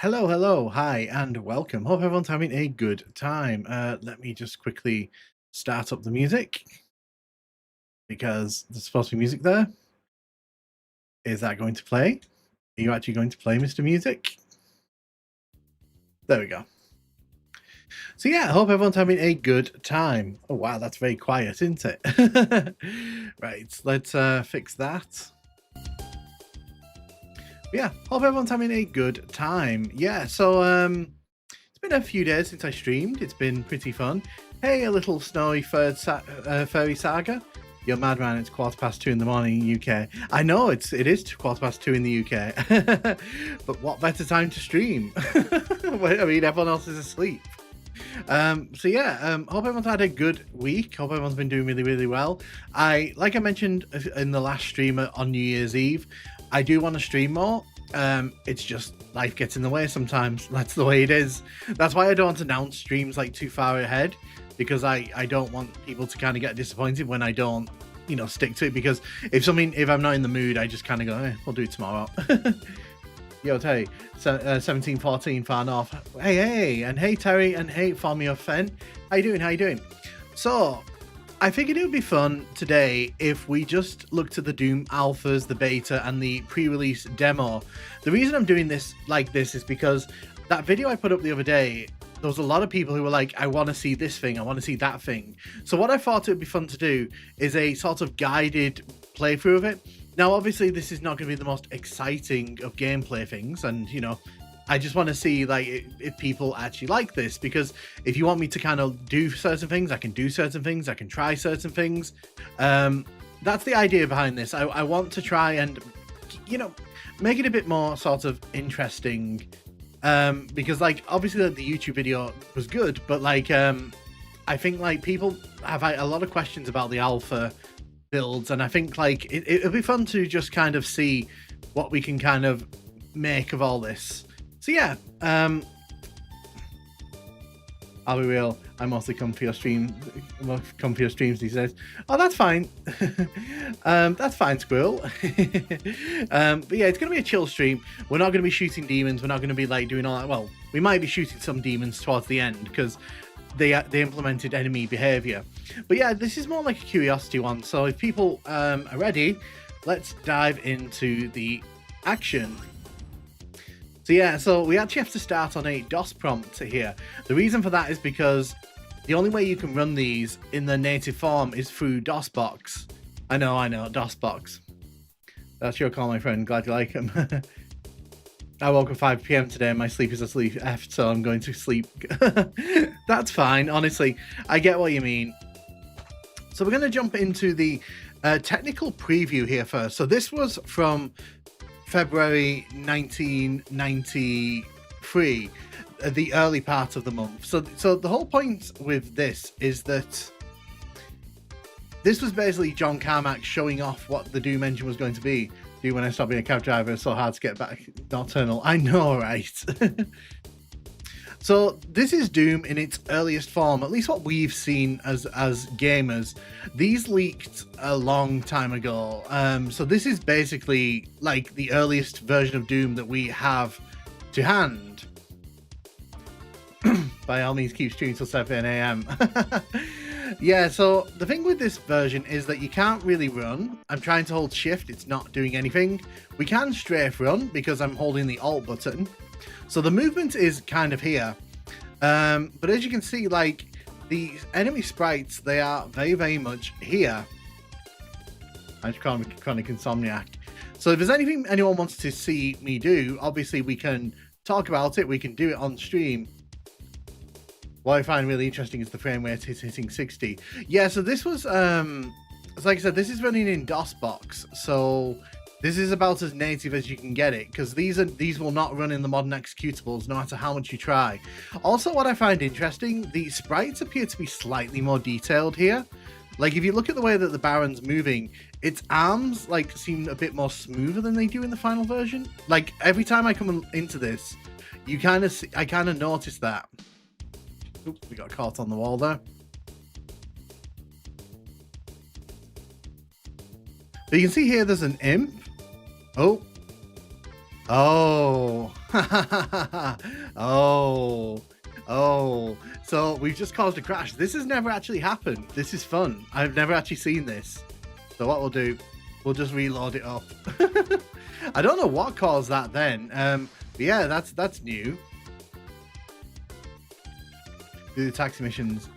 Hello, hello, hi, and welcome. Hope everyone's having a good time. Let me just quickly start up the music because there's supposed to be music there. Is that going to play? Are you actually going to play, Mr. Music? There we go. So yeah, I hope everyone's having a good time. Oh wow, that's very quiet, isn't it? Right, let's fix that. Yeah, hope everyone's having a good time. Yeah, so it's been a few days since I streamed. It's been pretty fun. Hey, a little snowy furry saga. You're mad, man. It's 2:15 in the morning in UK. I know it is 2:15 in the UK. But what better time to stream? I mean, everyone else is asleep. So yeah, hope everyone's had a good week. Hope everyone's been doing really, really well. Like I mentioned in the last stream on New Year's Eve, I do want to stream more. It's just life gets in the way sometimes. That's the way it is. That's why I don't announce streams like too far ahead, because I don't want people to kind of get disappointed when I don't, stick to it. Because if I'm not in the mood, I just kind of go, we'll do it tomorrow. Yo, Terry, 1714 far north. Hey, and hey, Terry, and hey, Formula Fen. How you doing? So, I figured it would be fun today if we just looked at the Doom alphas, the beta, and the pre-release demo. The reason I'm doing this like this is because that video I put up the other day, there was a lot of people who were like, I want to see this thing, I want to see that thing. So what I thought it would be fun to do is a sort of guided playthrough of it. Now, obviously, this is not going to be the most exciting of gameplay things, and, I just want to see, like, if people actually like this, because if you want me to kind of do certain things, I can do certain things, I can try certain things. That's the idea behind this. I want to try and, make it a bit more sort of interesting, because, like, obviously the YouTube video was good, but, like, I think, like, people have a lot of questions about the alpha builds, and I think like it'll be fun to just kind of see what we can kind of make of all this. So yeah, I'll be real, I mostly come for your streams these days. Oh, that's fine. That's fine, Squirrel. But yeah, it's gonna be a chill stream. We're not gonna be shooting demons, we're not gonna be like doing all that. Well, we might be shooting some demons towards the end because they implemented enemy behavior. But yeah, this is more like a curiosity one. So if people are ready, let's dive into the action. So yeah, so we actually have to start on a DOS prompt here. The reason for that is because the only way you can run these in the native form is through DOSBox. I know, DOSBox. That's your call, my friend. Glad you like him. I woke at 5 p.m. today and my sleep is asleep F, so I'm going to sleep. That's fine, honestly. I get what you mean. So we're going to jump into the technical preview here first. So this was from February 1993, the early part of the month. So the whole point with this is that this was basically John Carmack showing off what the Doom engine was going to be. Do when I stop being a cab driver, it's so hard to get back nocturnal. I know, right? So this is Doom in its earliest form, at least what we've seen as gamers. These leaked a long time ago. So this is basically like the earliest version of Doom that we have to hand. By all means, keep streaming till 7 a.m. Yeah, so the thing with this version is that you can't really run. I'm trying to hold shift, it's not doing anything. We can strafe run because I'm holding the alt button. So the movement is kind of here. But as you can see, like, the enemy sprites, they are very, very much here. I'm just calling me Chronic Insomniac. So if there's anything anyone wants to see me do, obviously we can talk about it, we can do it on stream. What I find really interesting is the frame rate is hitting 60. Yeah, so this was, like I said, this is running in DOSBox, so this is about as native as you can get it, because these will not run in the modern executables, no matter how much you try. Also, what I find interesting, the sprites appear to be slightly more detailed here. Like, if you look at the way that the Baron's moving, its arms, like, seem a bit more smoother than they do in the final version. Like, every time I come into this, I kind of notice that. Oops, we got caught on the wall there. But you can see here there's an imp. Oh. Oh. Oh. Oh. So we've just caused a crash. This has never actually happened. This is fun. I've never actually seen this. So what we'll do, we'll just reload it up. I don't know what caused that then. But yeah, that's new. Do the taxi missions.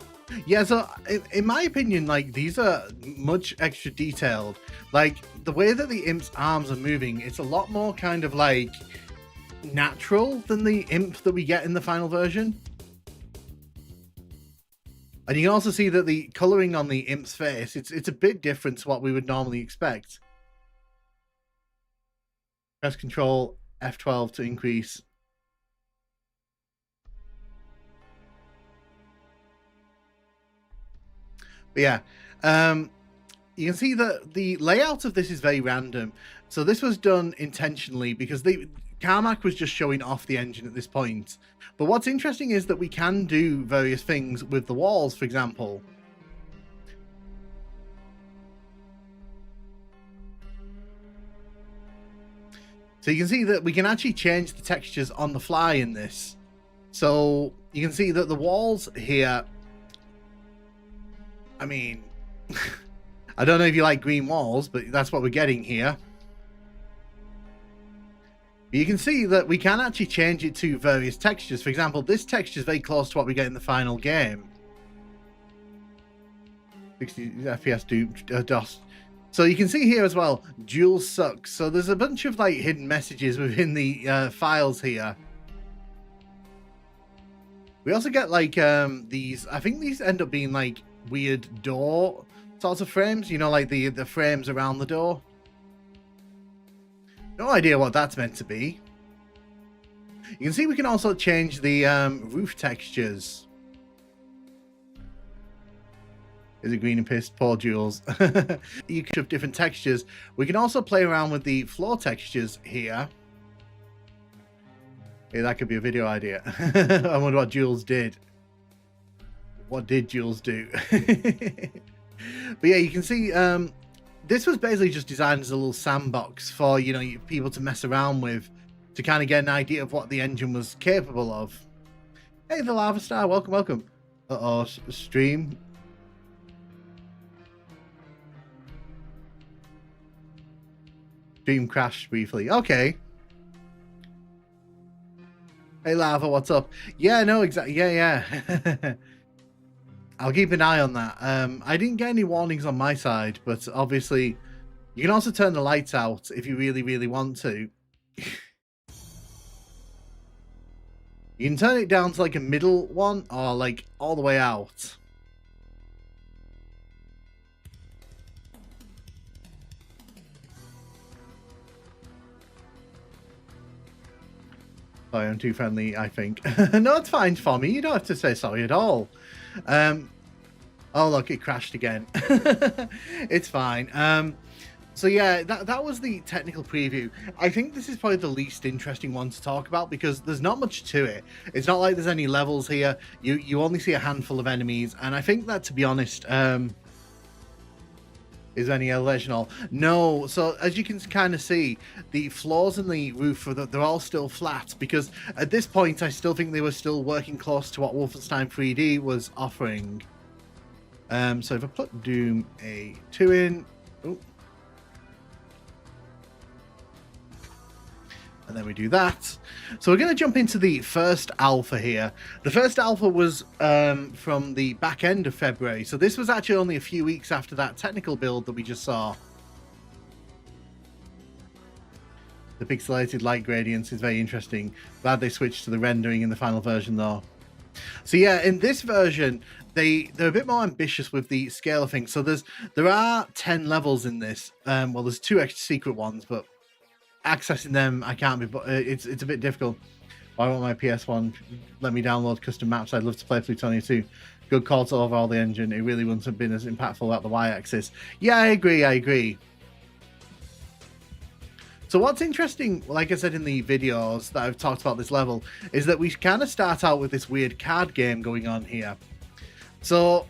Yeah, so in my opinion, like, these are much extra detailed. Like, the way that the imp's arms are moving, it's a lot more kind of like natural than the imp that we get in the final version. And you can also see that the coloring on the imp's face, it's a bit different to what we would normally expect. Press Control F12 to increase. But yeah, you can see that the layout of this is very random. So this was done intentionally because Carmack was just showing off the engine at this point. But what's interesting is that we can do various things with the walls, for example. So you can see that we can actually change the textures on the fly in this. So you can see that the walls here, I mean, I don't know if you like green walls, but that's what we're getting here. You can see that we can actually change it to various textures. For example, this texture is very close to what we get in the final game. 60 FPS DOS. So you can see here as well, Jules sucks. So there's a bunch of like hidden messages within the files here. We also get like these, I think these end up being like weird door sorts of frames, you know, like the frames around the door. No idea what that's meant to be. You can see we can also change the roof textures. Is it green and pissed? Poor Jules. You can have different textures. We can also play around with the floor textures here. Hey, that could be a video idea. I wonder what Jules did. What did Jules do? But yeah, you can see this was basically just designed as a little sandbox for, you know, people to mess around with, to kind of get an idea of what the engine was capable of. Hey, the Lava Star, welcome, welcome. Uh-oh, stream. Stream crashed briefly. Okay. Hey, Lava, what's up? Yeah, no, exactly. Yeah, yeah. I'll keep an eye on that. I didn't get any warnings on my side, but obviously you can also turn the lights out if you really, really want to. You can turn it down to like a middle one or like all the way out. Sorry, I'm too friendly, I think. No, it's fine for me. You don't have to say sorry at all. Oh, look, it crashed again. It's fine. So yeah, that was the technical preview. I think this is probably the least interesting one to talk about because there's not much to it. It's not like there's any levels here. You only see a handful of enemies, and I think that, to be honest, is any illusional? No. So as you can kind of see, the floors in the roof, they're all still flat because at this point I still think they were still working close to what Wolfenstein 3D was offering. So if I put Doom A2 in, oh, and then we do that. So we're going to jump into the first alpha here. The first alpha was from the back end of February. So this was actually only a few weeks after that technical build that we just saw. The pixelated light gradients is very interesting. Glad they switched to the rendering in the final version though. So yeah, in this version, they're a bit more ambitious with the scale of things. So there are 10 levels in this. Well, there's 2 extra secret ones, but accessing them I can't be, but it's a bit difficult. Why won't my PS1 let me download custom maps? I'd love to play Plutonia 2. Good call to overhaul the engine. It really wouldn't have been as impactful at the Y-axis. Yeah, I agree. So what's interesting, like I said in the videos that I've talked about this level, is that we kind of start out with this weird card game going on here. So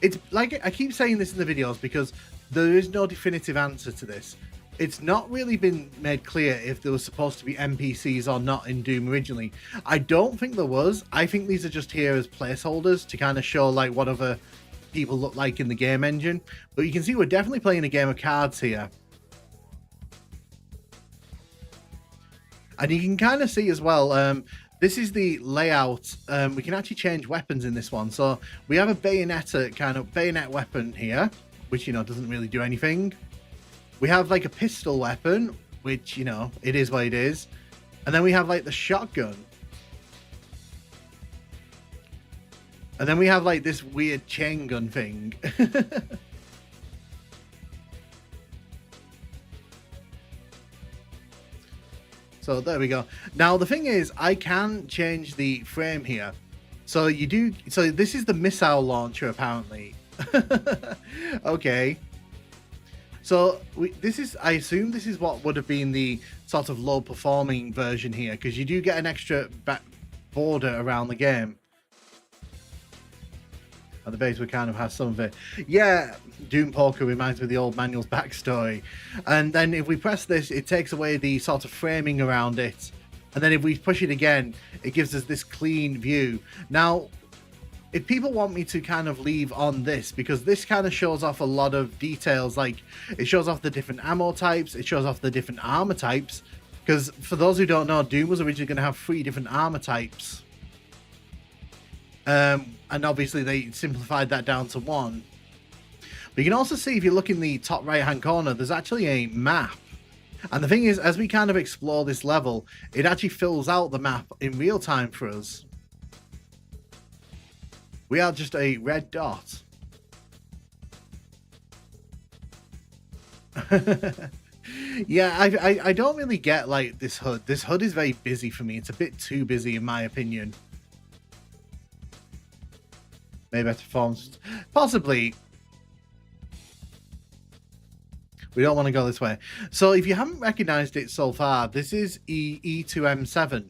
it's like, I keep saying this in the videos because there is no definitive answer to this. it's not really been made clear if there was supposed to be NPCs or not in Doom originally. I don't think there was. I think these are just here as placeholders to kind of show like what other people look like in the game engine. But you can see we're definitely playing a game of cards here. And you can kind of see as well, this is the layout. We can actually change weapons in this one. So we have a bayonet weapon here, which, you know, doesn't really do anything. We have like a pistol weapon, which, you know, it is what it is. And then we have like the shotgun. And then we have like this weird chain gun thing. So there we go. Now the thing is, I can change the frame here. So you do. So this is the missile launcher apparently. Okay. So this is, I assume this is what would have been the sort of low performing version here, because you do get an extra border around the game. And the base would kind of have some of it. Yeah, Doom Poker reminds me of the old manual's backstory. And then if we press this, it takes away the sort of framing around it. And then if we push it again, it gives us this clean view. Now, if people want me to kind of leave on this, because this kind of shows off a lot of details, like it shows off the different ammo types, it shows off the different armor types, because for those who don't know, Doom was originally going to have 3 different armor types. And obviously they simplified that down to 1. But you can also see, if you look in the top right hand corner, there's actually a map. And the thing is, as we kind of explore this level, it actually fills out the map in real time for us. We are just a red dot. Yeah, I don't really get like this HUD. This HUD is very busy for me. It's a bit too busy in my opinion. Maybe better performance. Possibly. We don't want to go this way. So if you haven't recognized it so far, this is E2M7.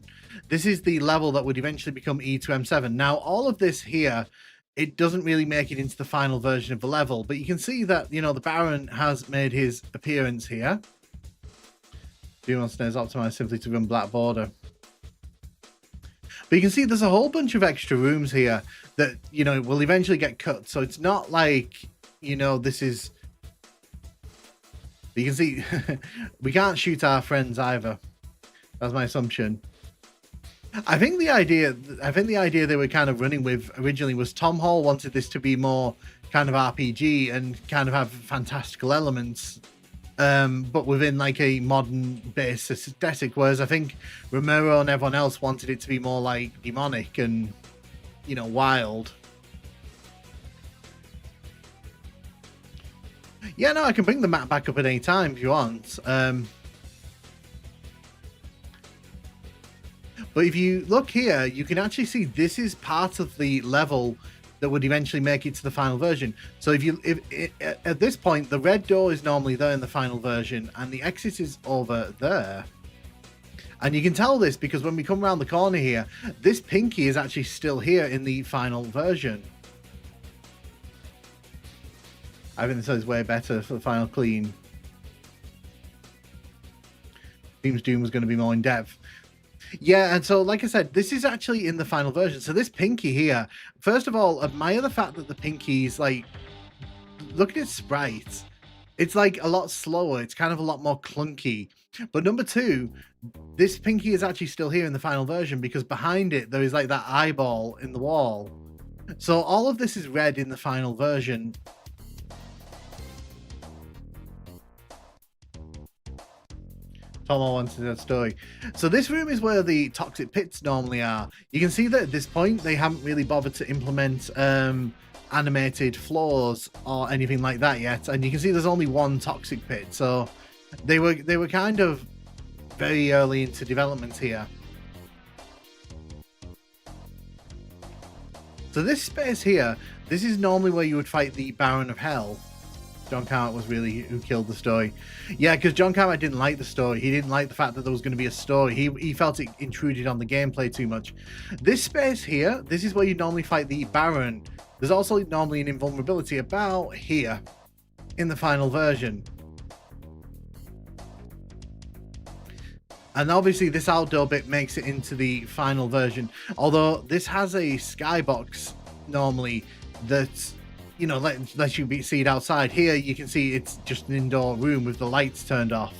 This is the level that would eventually become E2M7. Now, all of this here, it doesn't really make it into the final version of the level, but you can see that, you know, the Baron has made his appearance here. Doom on Snares optimized simply to run black border. But you can see there's a whole bunch of extra rooms here that, you know, will eventually get cut. So it's not like, you know, this is... But you can see we can't shoot our friends either. That's my assumption. I think the idea they were kind of running with originally was Tom Hall wanted this to be more kind of RPG and kind of have fantastical elements, but within like a modern base aesthetic, whereas I think Romero and everyone else wanted it to be more like demonic and, you know, wild. Yeah, no, I can bring the map back up at any time if you want. But if you look here, you can actually see this is part of the level that would eventually make it to the final version. So at this point, the red door is normally there in the final version, and the exit is over there. And you can tell this because when we come around the corner here, this pinky is actually still here in the final version. I think this is way better for the final clean. Seems Doom was going to be more in depth. Yeah, and so, like I said, this is actually in the final version. So this pinky here, first of all, admire the fact that the pinky's like, look at its sprite. It's like a lot slower. It's kind of a lot more clunky. But number 2, this pinky is actually still here in the final version because behind it, there is like that eyeball in the wall. So all of this is red in the final version. Tom wanted that story. So this room is where the toxic pits normally are. You can see that at this point they haven't really bothered to implement animated floors or anything like that yet, and you can see there's only one toxic pit. So they were kind of very early into development here. So this space here, this is normally where you would fight the Baron of Hell. John Carmack was really who killed the story. Yeah, because John Carmack didn't like the story. He didn't like the fact that there was going to be a story. He felt it intruded on the gameplay too much. This space here, this is where you normally fight the Baron. There's also normally an invulnerability about here in the final version. And obviously this outdoor bit makes it into the final version. Although this has a skybox normally that, you know, lets you see it outside. Here you can see it's just an indoor room with the lights turned off.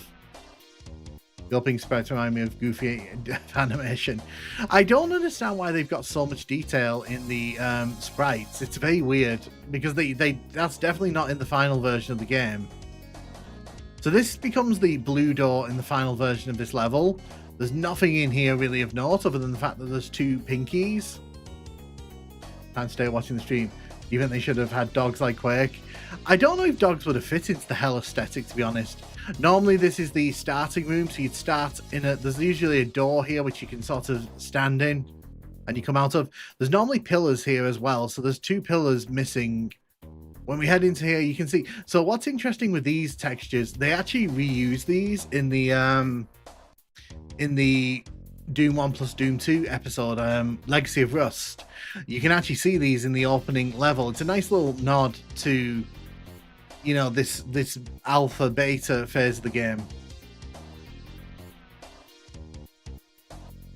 The opening sprites remind me of Goofy animation. I don't understand why they've got so much detail in the sprites. It's very weird because that's definitely not in the final version of the game. So this becomes the blue door in the final version of this level. There's nothing in here really of note other than the fact that there's two pinkies. Can't stay watching the stream. You think they should have had dogs like Quake? I don't know if dogs would have fit into the hell aesthetic, to be honest. Normally this is the starting room, so you'd start in there's usually a door here which you can sort of stand in and you come out of. There's normally pillars here as well, so there's two pillars missing. When we head into here, you can see. So what's interesting with these textures, they actually reuse these in the Doom 1 plus Doom 2 episode, Legacy of Rust. You can actually see these in the opening level. It's a nice little nod to, you know, this alpha beta phase of the game.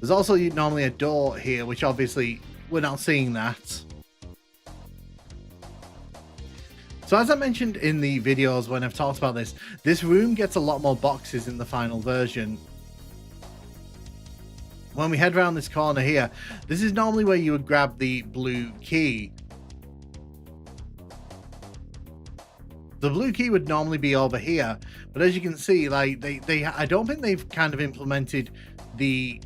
There's also normally a door here, which obviously we're not seeing that. So as I mentioned in the videos when I've talked about this room gets a lot more boxes in the final version. When we head around this corner here, this is normally where you would grab the blue key. The blue key would normally be over here, but as you can see, like I don't think they've kind of implemented the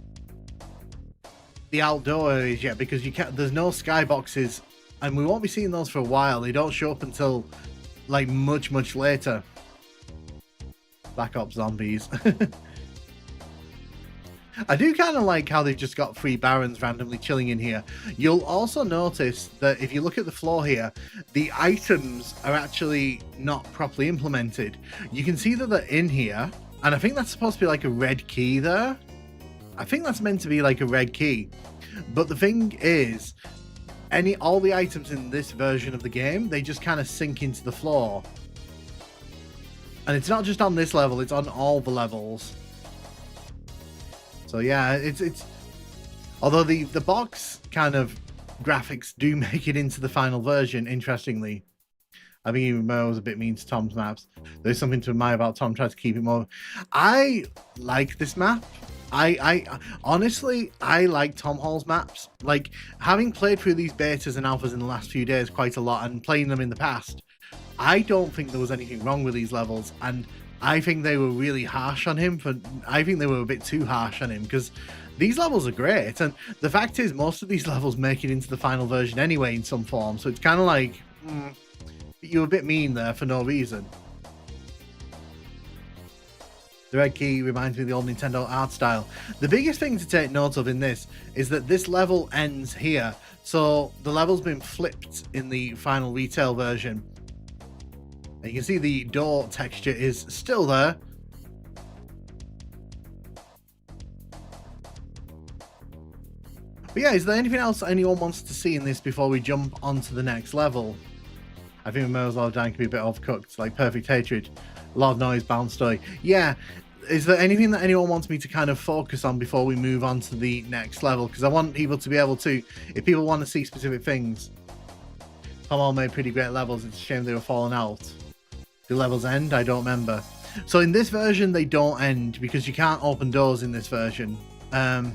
outdoor areas yet, because there's no skyboxes. And we won't be seeing those for a while. They don't show up until like much later. Black Ops Zombies. I do kind of like how they've just got 3 barons randomly chilling in here. You'll also notice that if you look at the floor here, the items are actually not properly implemented. You can see that they're in here, and I think that's supposed to be like a red key there. I think that's meant to be like a red key. But the thing is, all the items in this version of the game, they just kind of sink into the floor. And it's not just on this level, it's on all the levels. So yeah, it's although the box kind of graphics do make it into the final version, interestingly. I think even Mo was a bit mean to Tom's maps. There's something to admire about Tom, tries to keep it more. I like this map. I honestly, I like Tom Hall's maps. Like, having played through these betas and alphas in the last few days quite a lot and playing them in the past, I don't think there was anything wrong with these levels, and I think they were really harsh on him. I think they were a bit too harsh on him, because these levels are great, and the fact is most of these levels make it into the final version anyway in some form, so it's kind of like, you're a bit mean there for no reason. The red key reminds me of the old Nintendo art style. The biggest thing to take note of in this is that this level ends here. So the level's been flipped in the final retail version. And you can see the door texture is still there. But yeah, is there anything else anyone wants to see in this before we jump on to the next level? I think Merle's Lord Dying can be a bit overcooked, like Perfect Hatred. A lot of noise, bound story. Yeah, is there anything that anyone wants me to kind of focus on before we move on to the next level? Because I want people to be able to, if people want to see specific things. Tom all made pretty great levels, it's a shame they were falling out. Do levels end? I don't remember. So in this version, they don't end, because you can't open doors in this version. And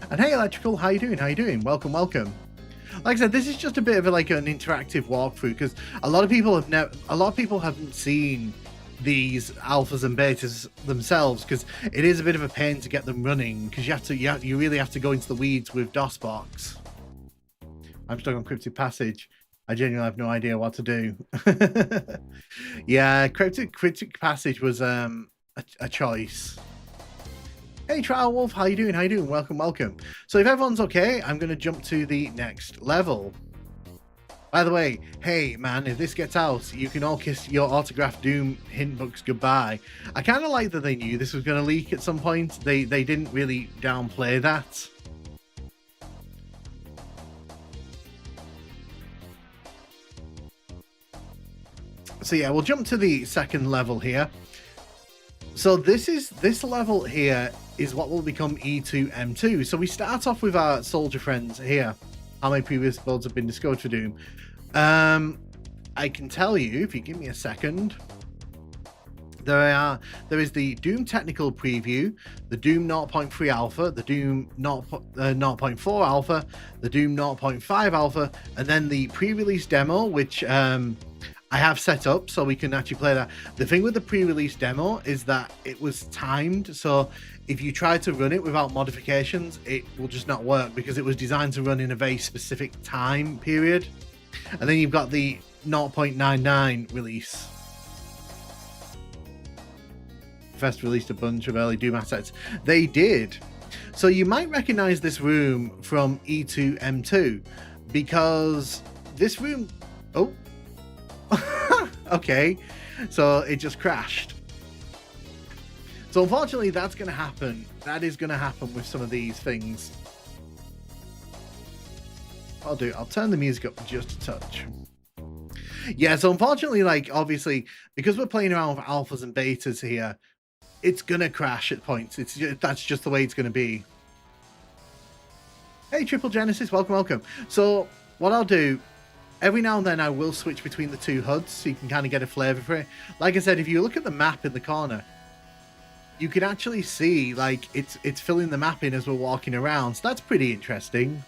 hey, Electrical, how you doing? How you doing? Welcome, welcome. Like I said, this is just a bit of like an interactive walkthrough, because a lot of people haven't seen these alphas and betas themselves, because it is a bit of a pain to get them running, because you really have to go into the weeds with DOSBox. I'm stuck on Cryptic Passage. I genuinely have no idea what to do. Yeah, Cryptic Passage was a choice. Hey Trial Wolf, how you doing? How you doing? Welcome, welcome. So if everyone's okay, I'm going to jump to the next level. By the way, hey man, if this gets out, you can all kiss your autographed Doom hint books goodbye. I kind of like that they knew this was going to leak at some point. They didn't really downplay that. So yeah, we'll jump to the second level here. So this level here is what will become E2M2. So we start off with our soldier friends here. How many previous builds have been discovered for Doom? I can tell you, if you give me a second. There is the Doom technical preview, the Doom 0.3 alpha, the Doom 0.4 alpha, the Doom 0.5 alpha, and then the pre-release demo, which I have set up so we can actually play that. The thing with the pre-release demo is that it was timed, so if you try to run it without modifications, it will just not work because it was designed to run in a very specific time period. And then you've got the 0.99 release. Fest released a bunch of early Doom assets. They did. So you might recognize this room from E2M2 because this room... Oh. Okay. So it just crashed. So unfortunately that's going to happen. That is going to happen with some of these things. I'll turn the music up just a touch. Yeah, so unfortunately, like, obviously, because we're playing around with alphas and betas here, it's gonna crash at points. That's just the way it's gonna be. Hey, Triple Genesis, welcome. So what I'll do, every now and then I will switch between the two HUDs so you can kind of get a flavor for it. Like I said, if you look at the map in the corner, you can actually see like it's filling the map in as we're walking around. So that's pretty interesting.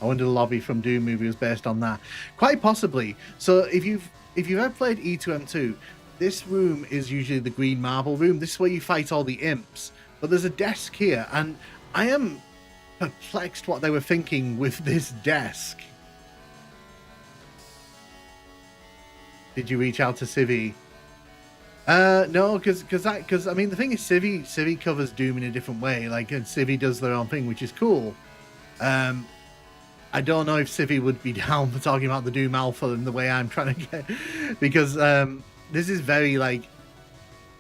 I wonder the lobby from Doom movie was based on that. Quite possibly. So if you've ever played E2M2, this room is usually the green marble room. This is where you fight all the imps. But there's a desk here, and I am perplexed what they were thinking with this desk. Did you reach out to Civi? No, because I mean the thing is Civi covers Doom in a different way. Like, and Civi does their own thing, which is cool. I don't know if Civi would be down for talking about the Doom Alpha in the way I'm trying to get, because this is very, like,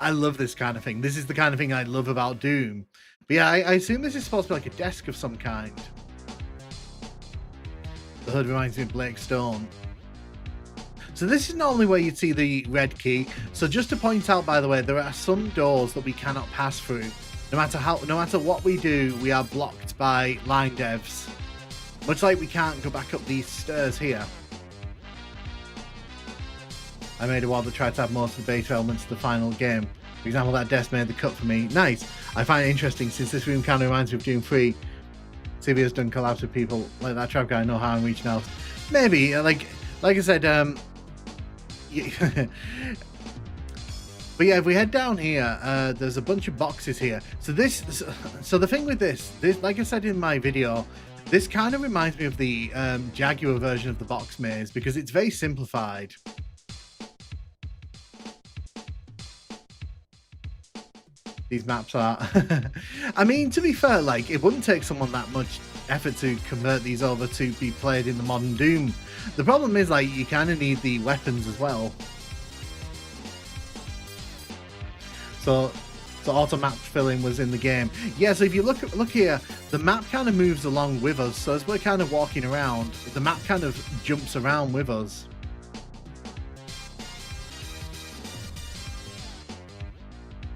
I love this kind of thing. This is the kind of thing I love about Doom. But yeah, I assume this is supposed to be like a desk of some kind. The HUD reminds me of Blake Stone. So this is normally where you'd see the red key. So just to point out, by the way, there are some doors that we cannot pass through. No matter what we do, we are blocked by line devs. Much like we can't go back up these stairs here. I made a wall that tried to have most of the base elements of the final game. For example, that desk made the cut for me. Nice. I find it interesting since this room kind of reminds me of Doom 3. Civi has done collabs with people like that trap guy. Know how I'm reaching out. Maybe, like I said, but yeah, if we head down here, there's a bunch of boxes here. So the thing with this, like I said in my video, this kind of reminds me of the Jaguar version of the box maze because it's very simplified. These maps are... I mean, to be fair, like, it wouldn't take someone that much effort to convert these over to be played in the modern Doom. The problem is, like, you kind of need the weapons as well. So auto map filling was in the game. Yeah, so if you look here, the map kind of moves along with us. So as we're kind of walking around, the map kind of jumps around with us.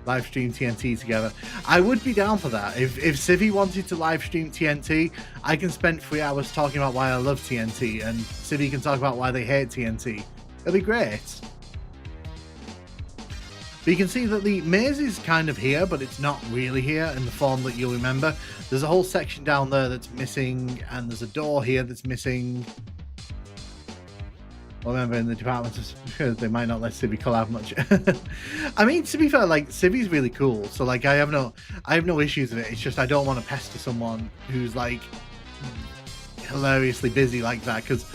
Live stream TNT together. I would be down for that. If Civi wanted to live stream TNT, I can spend 3 hours talking about why I love TNT, and Civi can talk about why they hate TNT. It'll be great. But you can see that the maze is kind of here, but it's not really here in the form that you'll remember. There's a whole section down there that's missing, and there's a door here that's missing. Well, remember, in the department of... they might not let Civi collab much. I mean, to be fair, like, Civi's really cool, so, like, I have no issues with it. It's just I don't want to pester someone who's, like, hilariously busy like that, because,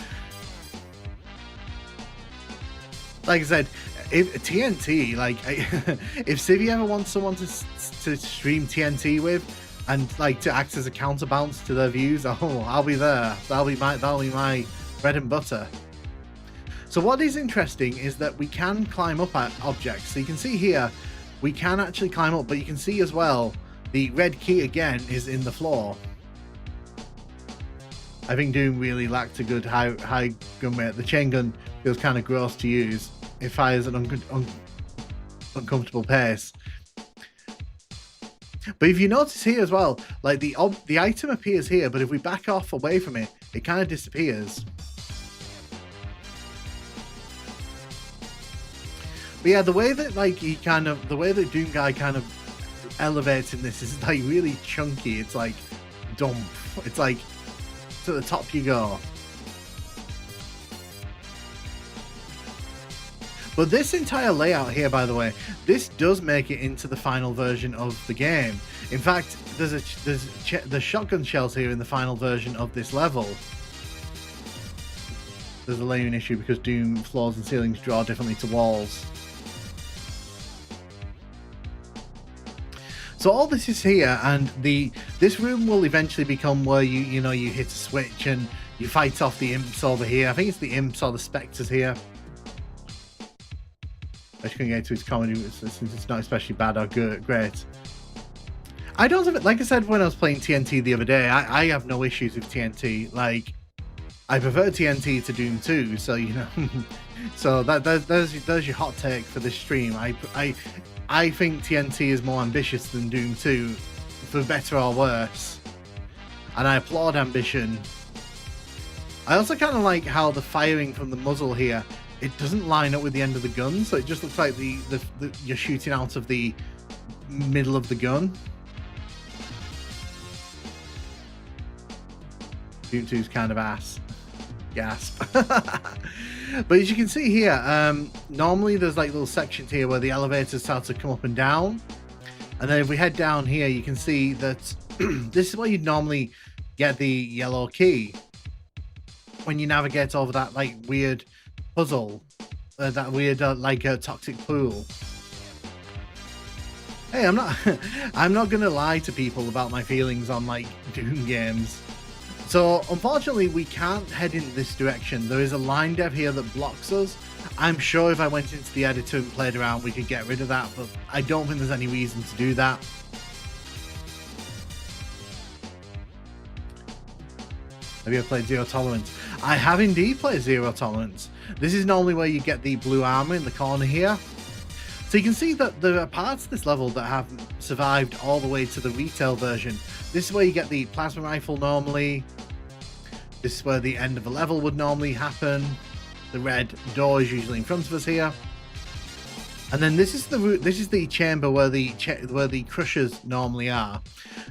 like I said, if TNT, like, if Civi ever wants someone to stream TNT with and, like, to act as a counterbalance to their views, oh, I'll be there. That'll be my bread and butter. So what is interesting is that we can climb up at objects. So you can see here, we can actually climb up, but you can see as well, the red key again is in the floor. I think Doom really lacked a good high gun rate. The chain gun feels kind of gross to use. It fires at an uncomfortable pace. But if you notice here as well, like the item appears here, but if we back off away from it, it kind of disappears. But yeah, the way that the way that Doom Guy kind of elevates in this is like really chunky. It's like dump. It's like to the top you go. But this entire layout here, by the way, this does make it into the final version of the game. In fact, there's shotgun shells here in the final version of this level. There's a layering issue because Doom floors and ceilings draw differently to walls. So all this is here, and this room will eventually become where you hit a switch and you fight off the imps over here. I think it's the imps or the spectres here. I just couldn't get into its comedy since it's not especially bad or good, great. I don't have it, like I said when I was playing TNT the other day, I have no issues with TNT. Like, I prefer TNT to Doom 2, so you know. So there's your hot take for this stream. I think TNT is more ambitious than Doom 2, for better or worse. And I applaud ambition. I also kind of like how the firing from the muzzle here, it doesn't line up with the end of the gun, so it just looks like you're shooting out of the middle of the gun. Doom 2's kind of ass. Gasp. But as you can see here, normally there's like little sections here where the elevators start to come up and down. And then if we head down here, you can see that this is where you'd normally get the yellow key when you navigate over that like weird puzzle, that weird like toxic pool. Hey, I'm not gonna lie to people about my feelings on like Doom games. So unfortunately we can't head in this direction. There is a line dev here that blocks us. I'm sure if I went into the editor and played around we could get rid of that, but I don't think there's any reason to do that. Have you ever played Zero Tolerance? I have indeed played Zero Tolerance. This is normally where you get the blue armor in the corner here. So you can see that there are parts of this level that have survived all the way to the retail version. This is where you get the plasma rifle normally. This is where the end of a level would normally happen. The red door is usually in front of us here. And then this is the chamber where the crushers normally are.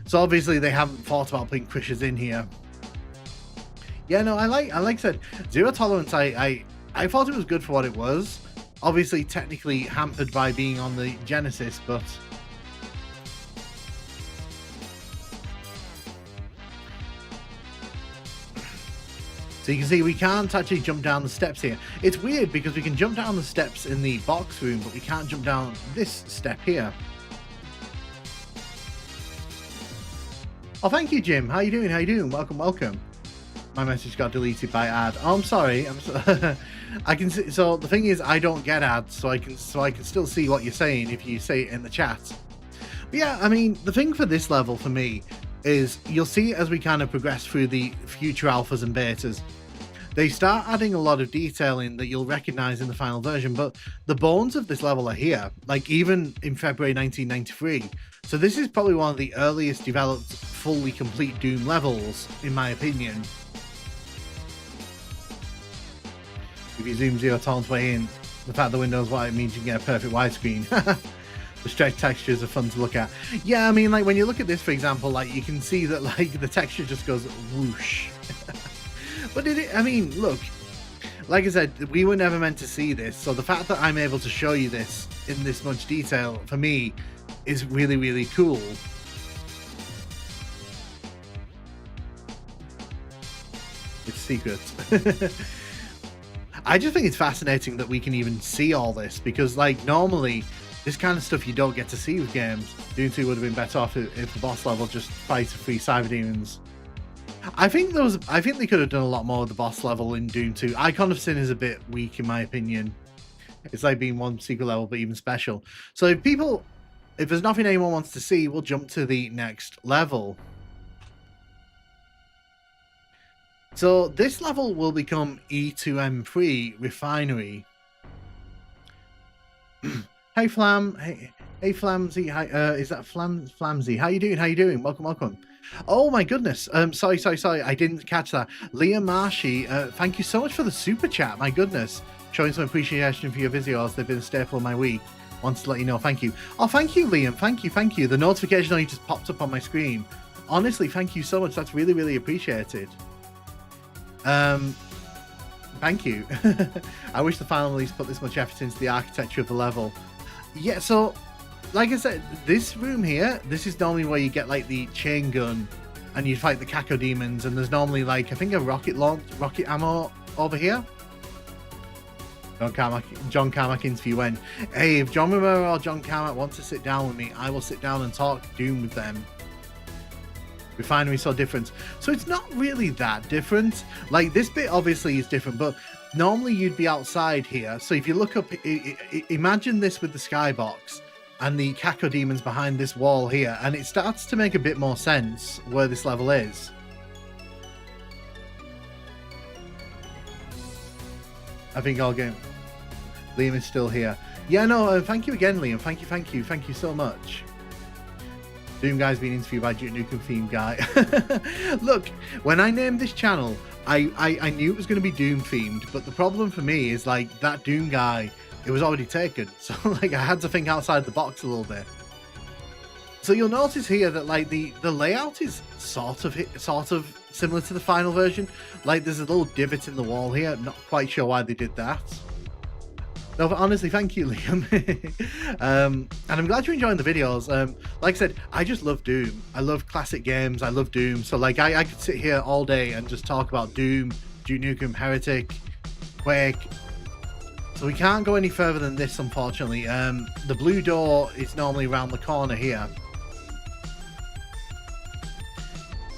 So obviously they haven't thought about putting crushers in here. Yeah, no, I like said Zero Tolerance. I thought it was good for what it was. Obviously, technically hampered by being on the Genesis, but so you can see we can't actually jump down the steps here. It's weird because we can jump down the steps in the box room, but we can't jump down this step here. Oh, thank you, Jim. How you doing? How you doing? Welcome, welcome. My message got deleted by ad. Oh, I'm sorry. I can see. So the thing is, I don't get ads, so I can still see what you're saying if you say it in the chat. But yeah, I mean, the thing for this level for me is you'll see as we kind of progress through the future alphas and betas, they start adding a lot of detail in that you'll recognize in the final version. But the bones of this level are here, like even in February 1993. So this is probably one of the earliest developed, fully complete Doom levels, in my opinion. If you zoom Zero Tolerance way in, the fact the window's white means you can get a perfect widescreen. The stretch textures are fun to look at. Yeah, I mean, like when you look at this, for example, like you can see that like the texture just goes whoosh. But I mean, look, like I said, we were never meant to see this. So the fact that I'm able to show you this in this much detail, for me, is really, really cool. It's secret. I just think it's fascinating that we can even see all this, because like normally this kind of stuff you don't get to see with games. Doom 2 would have been better off if the boss level just fights free cyber demons. I think they could have done a lot more with the boss level in Doom 2. Icon of Sin is a bit weak in my opinion. It's like being one secret level but even special. So if there's nothing anyone wants to see, we'll jump to the next level. So this level will become E2M3 Refinery. Hey Flam, Hey Flamsy, hi, is that Flamsy? How you doing? How you doing? Welcome, welcome. Oh my goodness. Sorry. I didn't catch that. Leah Marshy, thank you so much for the super chat. My goodness. Showing some appreciation for your videos. They've been a staple of my week. Wanted to let you know. Thank you. Oh, thank you, Liam. Thank you. The notification only just popped up on my screen. Honestly, thank you so much. That's really, really appreciated. Thank you. I wish the final release put this much effort into the architecture of the level. Yeah, so like I said, this room here, this is normally where you get like the chain gun and you fight the Cacodemons, and there's normally like, I think a rocket ammo over here. John Carmack interview when, hey, if John Romero or John Carmack want to sit down with me, I will sit down and talk Doom with them. Refinery so different. So it's not really that different. Like this bit obviously is different, but normally you'd be outside here. So if you look up, imagine this with the skybox and the Cacodemons behind this wall here, and it starts to make a bit more sense where this level is. I think I'll go. Liam is still here. Yeah, no, thank you again, Liam. Thank you so much. Doom Guy's being interviewed by Duke Nukem theme guy. Look, when I named this channel, I knew it was going to be Doom themed, but the problem for me is like that Doom guy, it was already taken. So like I had to think outside the box a little bit. So you'll notice here that like the layout is sort of similar to the final version. Like there's a little divot in the wall here. Not quite sure why they did that. No, but honestly, thank you, Liam. And I'm glad you're enjoying the videos. Like I said, I just love Doom. I love classic games. I love Doom. So like I could sit here all day and just talk about Doom, Duke Nukem, Heretic, Quake. So we can't go any further than this, unfortunately. The blue door is normally around the corner here.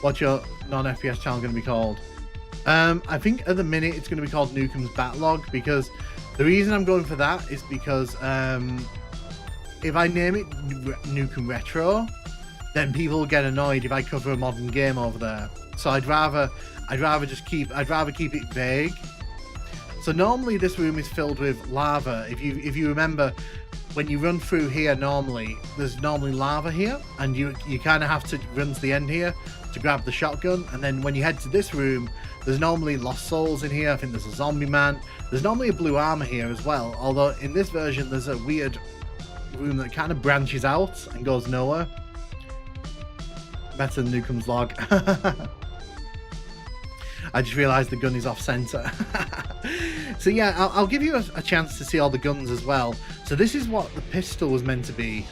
What's your non-FPS channel going to be called? I think at the minute it's going to be called Nukem's Backlog, because the reason I'm going for that is because if I name it Nukem Retro, then people will get annoyed if I cover a modern game over there. So I'd rather keep it vague. So normally this room is filled with lava. If you remember, when you run through here normally, there's normally lava here, and you kind of have to run to the end here to grab the shotgun, and then when you head to this room, there's normally lost souls in here. I think there's a zombie man. There's normally a blue armor here as well, although in this version there's a weird room that kind of branches out and goes nowhere. Better than Nukem's log. I just realized the gun is off center. So yeah, I'll give you a chance to see all the guns as well. So this is what the pistol was meant to be.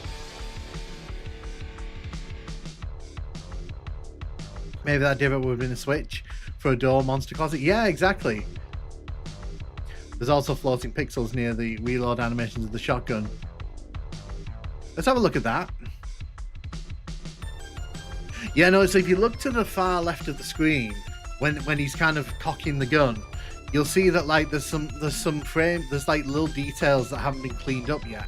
Maybe that divot would have been a switch for a door monster closet. Yeah, exactly. There's also floating pixels near the reload animations of the shotgun. Let's have a look at that. Yeah, no, so if you look to the far left of the screen, when he's kind of cocking the gun, you'll see that like there's like little details that haven't been cleaned up yet.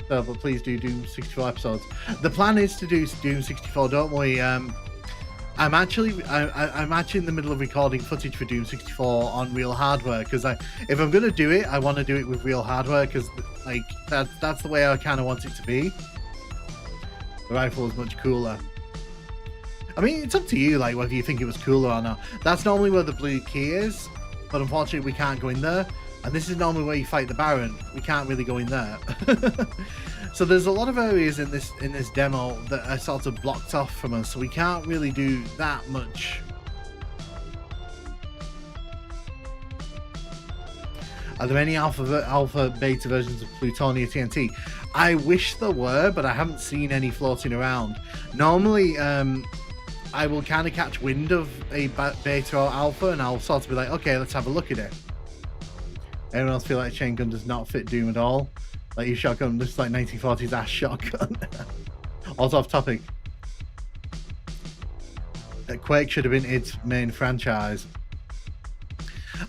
So, but please do Doom 64 episodes. The plan is to do Doom 64, don't we? I'm actually in the middle of recording footage for Doom 64 on real hardware, because if I'm gonna do it, I want to do it with real hardware, because like that's the way I kind of want it to be. The rifle is much cooler. I mean, it's up to you, like whether you think it was cooler or not. That's normally where the blue key is, but unfortunately we can't go in there. And this is normally where you fight the Baron. We can't really go in there. So there's a lot of areas in this demo that are sort of blocked off from us, so we can't really do that much. Are there any alpha beta versions of Plutonia TNT? I wish there were, but I haven't seen any floating around. Normally, I will kind of catch wind of a beta or alpha, and I'll sort of be like, okay, let's have a look at it. Anyone else feel like a chain gun does not fit Doom at all? Like your shotgun looks like 1940s ass shotgun. Also off topic. Quake should have been its main franchise.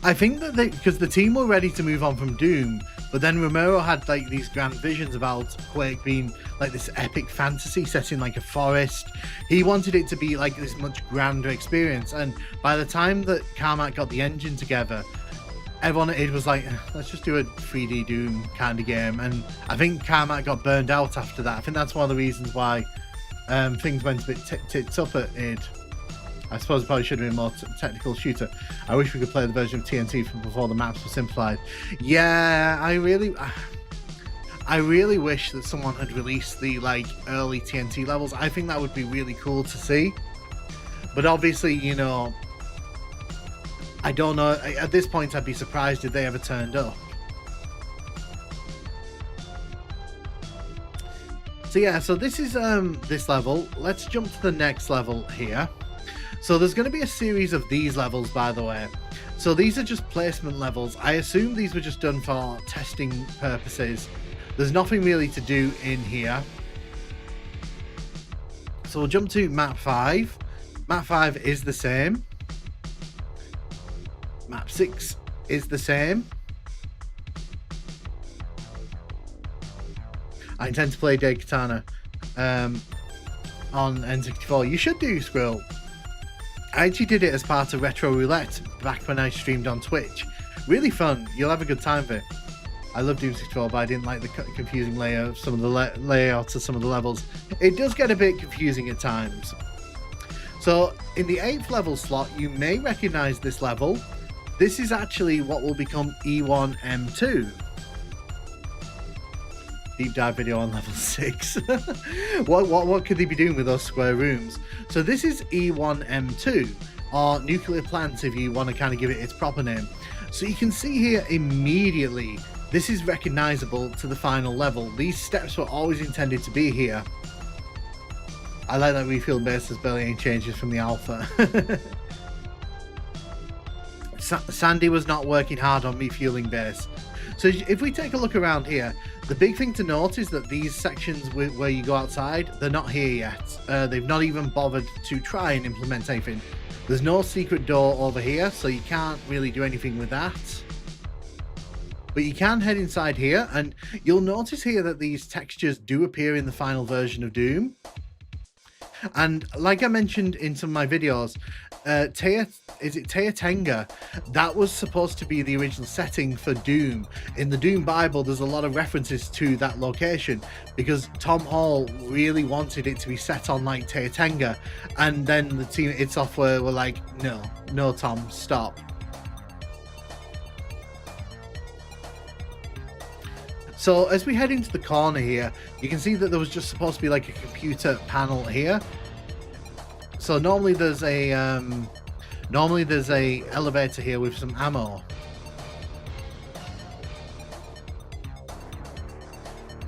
I think that because the team were ready to move on from Doom, but then Romero had like these grand visions about Quake being like this epic fantasy set in like a forest. He wanted it to be like this much grander experience, and by the time that Carmack got the engine together, everyone it was like, let's just do a 3D Doom kind of game, and I think Carmack got burned out after that. I think that's one of the reasons why things went a bit tits up at id. I suppose it probably should have been a more technical shooter. I wish we could play the version of TNT from before the maps were simplified. Yeah, I really wish that someone had released the like early TNT levels. I think that would be really cool to see. But obviously, you know, I don't know. At this point, I'd be surprised if they ever turned up. So yeah, so this is this level. Let's jump to the next level here. So there's going to be a series of these levels, by the way. So these are just placement levels. I assume these were just done for testing purposes. There's nothing really to do in here. So we'll jump to map 5. Map 5 is the same. Map 6 is the same. I intend to play Daikatana on N64. You should do, Squirrel. I actually did it as part of Retro Roulette back when I streamed on Twitch. Really fun. You'll have a good time with it. I love Doom 64, but I didn't like the confusing layout of some of the layouts of some of the levels. It does get a bit confusing at times. So in the 8th level slot, you may recognize this level. This is actually what will become E1M2. Deep dive video on level 6. What could they be doing with those square rooms? So this is E1M2, or nuclear plant if you want to kind of give it its proper name. So you can see here immediately, this is recognizable to the final level. These steps were always intended to be here. I like that refuel base has barely any changes from the alpha. Sandy was not working hard on refueling base. So if we take a look around here, the big thing to note is that these sections where you go outside, they're not here yet. They've not even bothered to try and implement anything. There's no secret door over here, so you can't really do anything with that. But you can head inside here, and you'll notice here that these textures do appear in the final version of Doom. And like I mentioned in some of my videos, Teyatenga, that was supposed to be the original setting for Doom. In the Doom Bible, there's a lot of references to that location because Tom Hall really wanted it to be set on like Teyatenga, and then the team at id Software were like, no Tom, stop. So as we head into the corner here, you can see that there was just supposed to be like a computer panel here. So normally there's a elevator here with some ammo.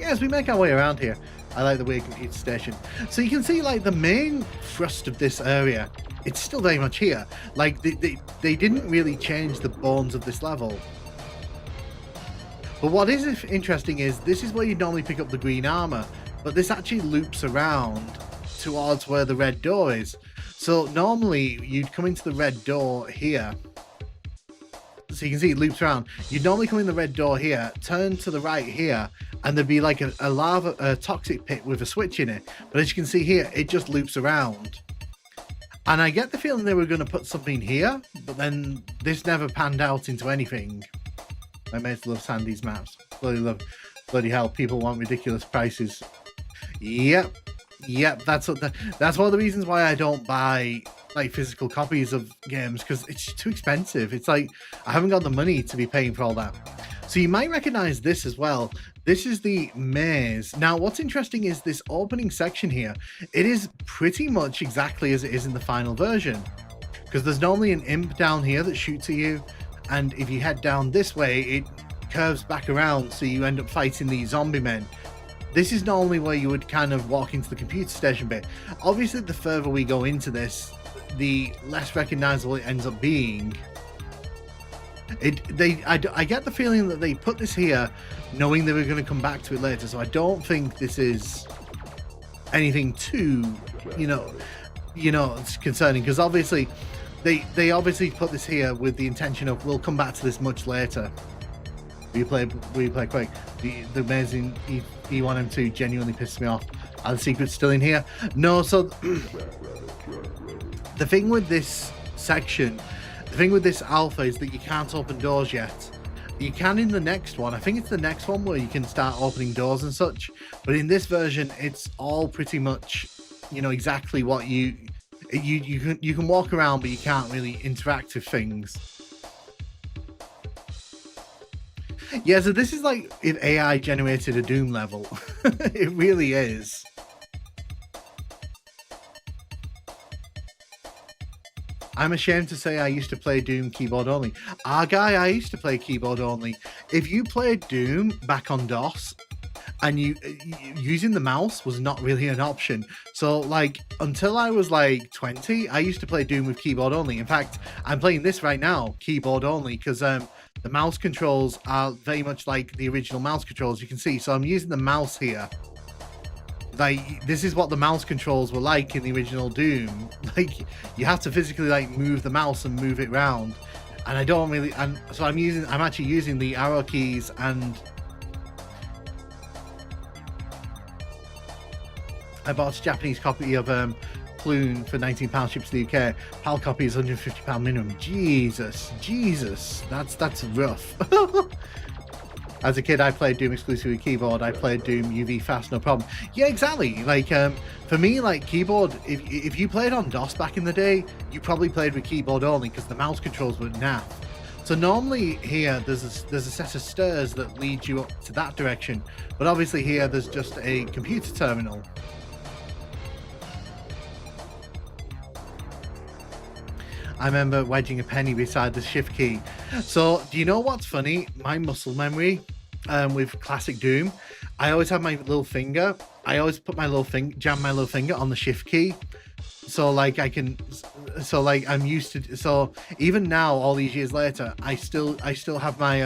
Yeah, as we make our way around here, I like the weird computer station. So you can see like the main thrust of this area, it's still very much here. Like they didn't really change the bones of this level. But what is interesting is this is where you normally pick up the green armor, but this actually loops around towards where the red door is. So normally you'd come into the red door here. So you can see it loops around. You'd normally come in the red door here, turn to the right here, and there'd be like a toxic pit with a switch in it. But as you can see here, it just loops around. And I get the feeling they were going to put something here, but then this never panned out into anything. My mates love Sandy's maps. Bloody hell, people want ridiculous prices. Yep, that's one of the reasons why I don't buy like physical copies of games, because it's too expensive. It's like I haven't got the money to be paying for all that. So you might recognize this as well. This is the maze. Now what's interesting is this opening section here. It is pretty much exactly as it is in the final version, because there's normally an imp down here that shoots at you, and if you head down this way it curves back around, so you end up fighting these zombie men. This is normally where you would kind of walk into the computer station bit. Obviously the further we go into this, the less recognizable it ends up being. I get the feeling that they put this here knowing they were going to come back to it later, so I don't think this is anything too it's concerning, because obviously they obviously put this here with the intention of we'll come back to this much later. We play quick. The amazing E1M2 genuinely pisses me off. Are the secrets still in here? No. So the thing with this section, The thing with this alpha is that you can't open doors yet. You can in the next one. I think it's the next one where you can start opening doors and such. But in this version, it's all pretty much, you know, exactly what you can walk around, but you can't really interact with things. Yeah, so this is like if AI generated a Doom level. It really is. I'm ashamed to say I used to play Doom keyboard only. Guy, I used to play keyboard only. If you played Doom back on DOS, and using the mouse was not really an option. So like until I was like 20, I used to play Doom with keyboard only. In fact, I'm playing this right now, keyboard only, because the mouse controls are very much like the original mouse controls, you can see. So I'm using the mouse here. Like, this is what the mouse controls were like in the original Doom. Like, you have to physically like move the mouse and move it around. And I don't really, and so I'm actually using the arrow keys, and I bought a Japanese copy of Clune for £19 shipped to the UK. PAL copy is £150 minimum. Jesus, that's rough. As a kid, I played Doom exclusively with keyboard. I played Doom UV fast, no problem. Yeah, exactly. Like for me, like keyboard, if you played on DOS back in the day, you probably played with keyboard only because the mouse controls were naff. So normally here, there's a set of stairs that lead you up to that direction, but obviously here there's just a computer terminal. I remember wedging a penny beside the shift key. So, do you know what's funny? My muscle memory with classic Doom, I always have my little finger. I always put my little finger, jam my little finger on the shift key. So, like, I'm used to. So, even now, all these years later, I still have my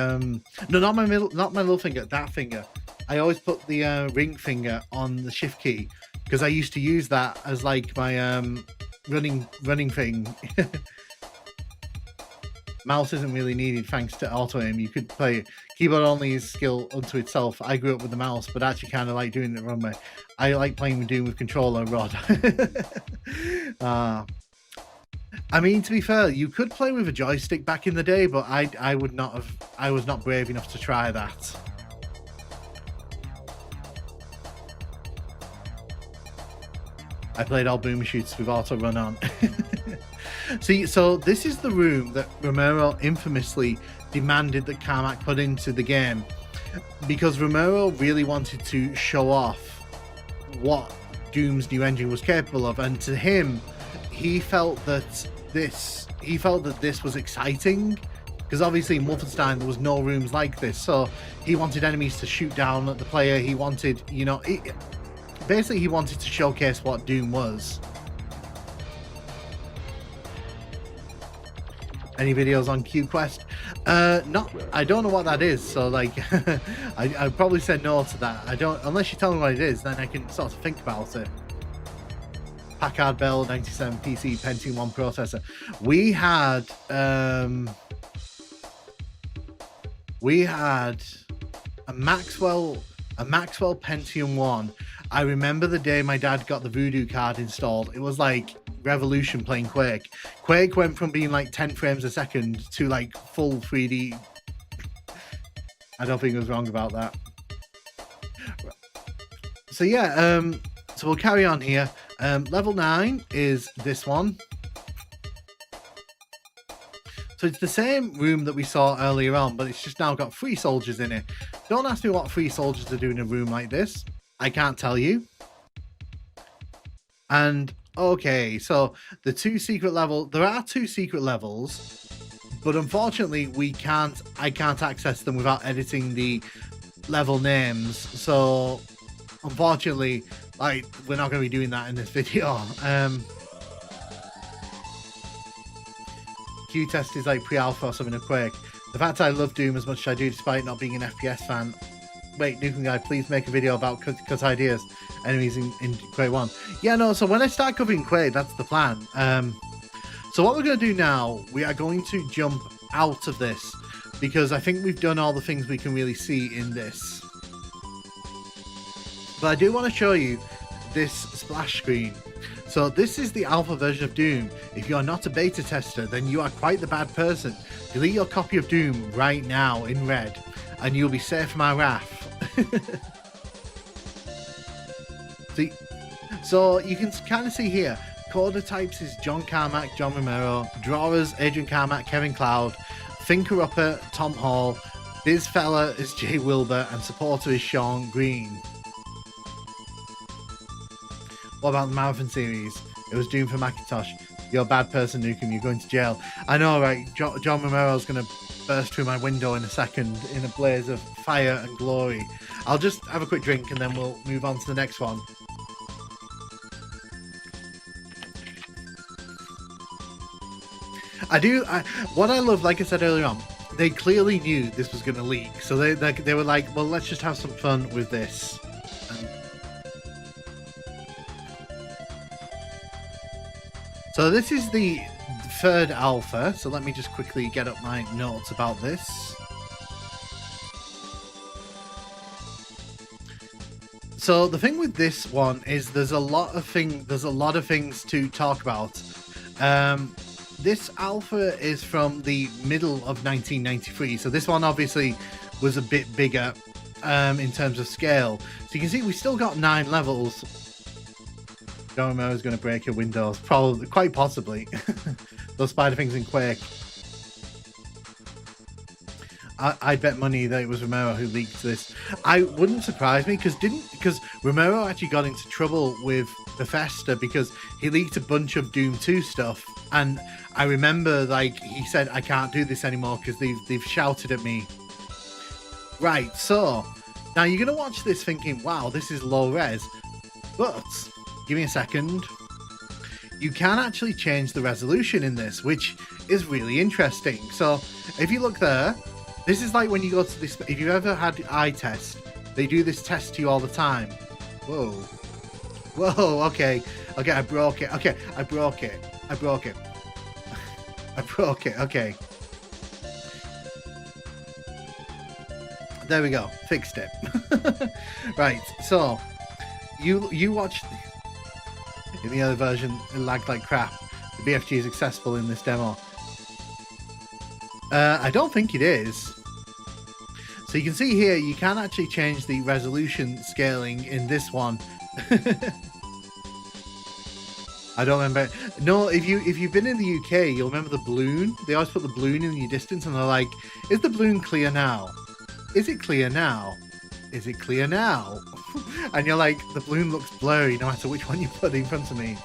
no, not my little finger, that finger. I always put the ring finger on the shift key because I used to use that as like my running thing. Mouse isn't really needed thanks to auto aim. You could play keyboard only is skill unto itself. I grew up with the mouse, but actually kind of like doing it the wrong way. I like playing with Doom with controller rod. I mean, to be fair, you could play with a joystick back in the day, but I would not have. I was not brave enough to try that. I played all boomer shoots with auto run on. See, so this is the room that Romero infamously demanded that Carmack put into the game, because Romero really wanted to show off what Doom's new engine was capable of, and to him, he felt that this was exciting, because obviously in Wolfenstein there was no rooms like this, so he wanted enemies to shoot down at the player. He wanted, you know, basically he wanted to showcase what Doom was. Any videos on QQuest? Not. I don't know what that is. So like, I'd probably say no to that. I don't, unless you tell me what it is, then I can sort of think about it. Packard Bell 97 PC Pentium 1 processor. We had a Maxwell Pentium 1. I remember the day my dad got the Voodoo card installed. It was like revolution playing Quake. Quake went from being like 10 frames a second to like full 3D. I don't think I was wrong about that. So yeah, so we'll carry on here. Level 9 is this one. So it's the same room that we saw earlier on, but it's just now got 3 soldiers in it. Don't ask me what 3 soldiers are doing in a room like this. I can't tell you. And okay, so the 2 secret level, there are 2 secret levels, but unfortunately I can't access them without editing the level names. So unfortunately, like, we're not going to be doing that in this video. Q-Test is like pre-alpha or something of Quake. The fact I love Doom as much as I do despite not being an FPS fan. Wait, Nukem Guy, please make a video about cut ideas. Enemies in Quake 1. Yeah, no, so when I start covering Quake, that's the plan. So what we're going to do now, we are going to jump out of this, because I think we've done all the things we can really see in this. But I do want to show you this splash screen. So this is the alpha version of Doom. If you are not a beta tester, then you are quite the bad person. Delete your copy of Doom right now in red, and you'll be safe from our wrath. See, so you can kind of see here, coder types is John Carmack, John Romero, drawers Adrian Carmack, Kevin Cloud, thinker upper Tom Hall, biz fella is Jay Wilbur, and supporter is Sean Green. What about the Marathon series? It was Doom for Macintosh. You're a bad person, Nukem. You're going to jail. I know, right? John Romero's going to burst through my window in a second in a blaze of fire and glory. I'll just have a quick drink and then we'll move on to the next one. What I love, like I said earlier on, they clearly knew this was going to leak. So they were like, well, let's just have some fun with this. So this is the third alpha. So let me just quickly get up my notes about this. So the thing with this one is there's a lot of things to talk about. This alpha is from the middle of 1993. So this one obviously was a bit bigger in terms of scale. So you can see we still got 9 levels. John Romero is going to break your windows, probably, quite possibly. Those spider things in Quake. I'd bet money that it was Romero who leaked this. I wouldn't surprise me because Romero actually got into trouble with Bethesda because he leaked a bunch of Doom 2 stuff, and I remember like he said I can't do this anymore because they've shouted at me. Right, so now you're gonna watch this thinking, wow, this is low res, but give me a second. You can actually change the resolution in this, which is really interesting. So if you look there, this is like when you go to this, if you've ever had eye test, they do this test to you all the time. Whoa. Whoa, okay. Okay, I broke it. Okay, I broke it. I broke it. I broke it, okay. There we go, fixed it. Right, so, you watched... In the other version, it lagged like crap. The BFG is accessible in this demo. I don't think it is. So you can see here, you can actually change the resolution scaling in this one. I don't remember. No, if you've been in the UK, you'll remember the balloon. They always put the balloon in your distance, and they're like, "Is the balloon clear now? Is it clear now? Is it clear now?" And you're like, the balloon looks blurry no matter which one you put in front of me.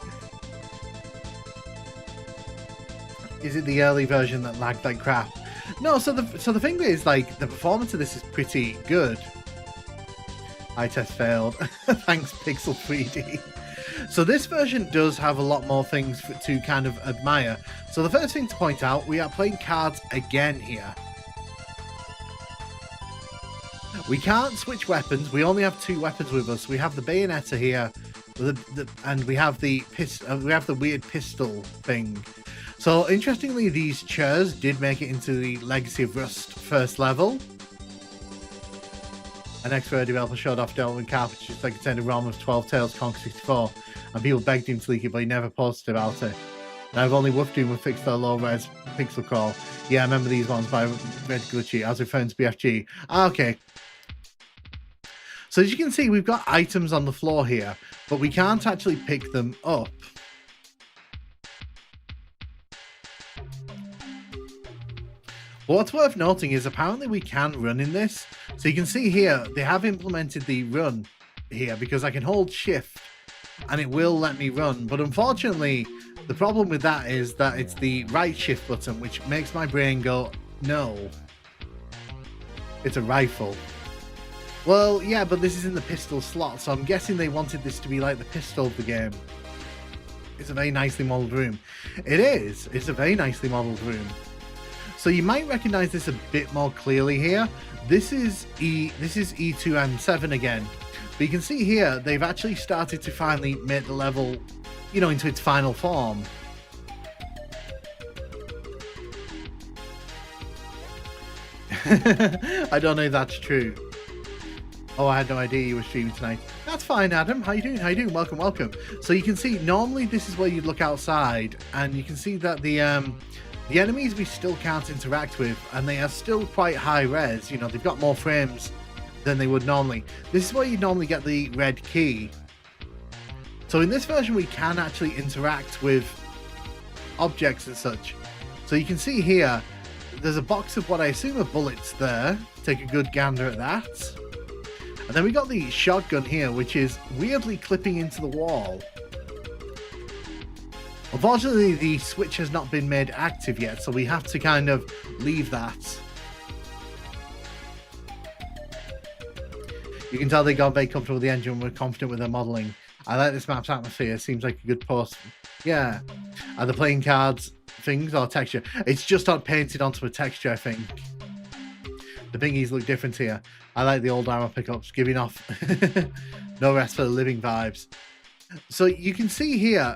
Is it the early version that lagged like crap? No, so the thing is, like, the performance of this is pretty good. Eye test failed. Thanks, Pixel 3D. So this version does have a lot more things to kind of admire. So the first thing to point out, we are playing cards again here. We can't switch weapons. We only have 2 weapons with us. We have the Bayonetta here, and we have the weird pistol thing. So interestingly, these chairs did make it into the Legacy of Rust first level. An ex-Rare developer showed off Delvin Carpenter's like a ROM of 12 Tales Conquer 64, and people begged him to leak it, but he never posted about it. Now I've only Wolf Doom have fixed their low-res pixel crawl. Yeah, I remember these ones by Red Glitchy. I was referring to BFG. Ah, okay. So as you can see, we've got items on the floor here, but we can't actually pick them up. But what's worth noting is apparently we can run in this. So you can see here, they have implemented the run here because I can hold shift and it will let me run. But unfortunately, the problem with that is that it's the right shift button, which makes my brain go, no. It's a rifle. Well, yeah, but this is in the pistol slot, so I'm guessing they wanted this to be like the pistol of the game. It's a very nicely modelled room. It is. It's a very nicely modelled room. So you might recognize this a bit more clearly here. This is E2M7 again. But you can see here, they've actually started to finally make the level, you know, into its final form. I don't know if that's true. Oh, I had no idea you were streaming tonight. That's fine, Adam. How you doing? How you doing? Welcome, welcome. So you can see, normally this is where you'd look outside, and you can see that the enemies we still can't interact with, and they are still quite high res. You know, they've got more frames than they would normally. This is where you normally get the red key. So in this version, we can actually interact with objects and such. So you can see here, there's a box of what I assume are bullets there. Take a good gander at that. And then we got the shotgun here, which is weirdly clipping into the wall. Unfortunately, the switch has not been made active yet, so we have to kind of leave that. You can tell they got very comfortable with the engine and were confident with their modelling. I like this map's atmosphere. Seems like a good post. Yeah. Are the playing cards things or texture? It's just not painted onto a texture, I think. The bingies look different here. I like the old armor pickups, giving off no rest for the living vibes. So you can see here,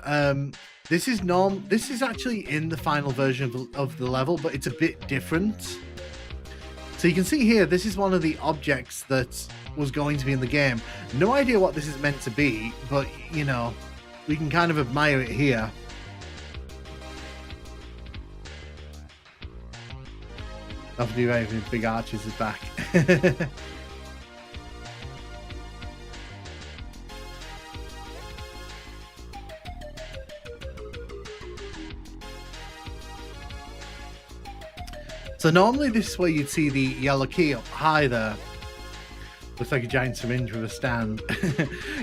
this is actually in the final version of the level, but it's a bit different. So you can see here, this is one of the objects that was going to be in the game. No idea what this is meant to be, but you know, we can kind of admire it here. Nothing to do with anything, Big Arches is back. So normally this is where you'd see the yellow key up high there. Looks like a giant syringe with a stand.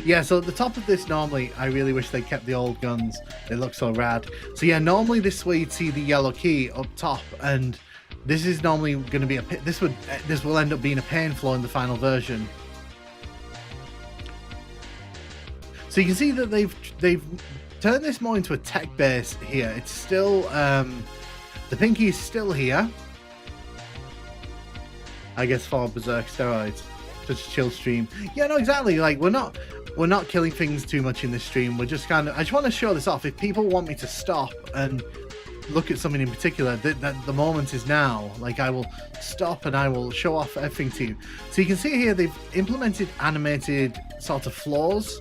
Yeah, so at the top of this normally, I really wish they kept the old guns. They look so rad. So yeah, normally this is where you'd see the yellow key up top, and this is normally going to be this will end up being a pain floor in the final version. So you can see that they've turned this more into a tech base here. It's still the pinky is still here. I guess for Berserk steroids. Such a chill stream. Yeah, no, exactly. Like we're not killing things too much in this stream. We're just kind of, I just want to show this off. If people want me to stop and look at something in particular, the moment is now. Like I will stop and I will show off everything to you. So you can see here they've implemented animated sort of floors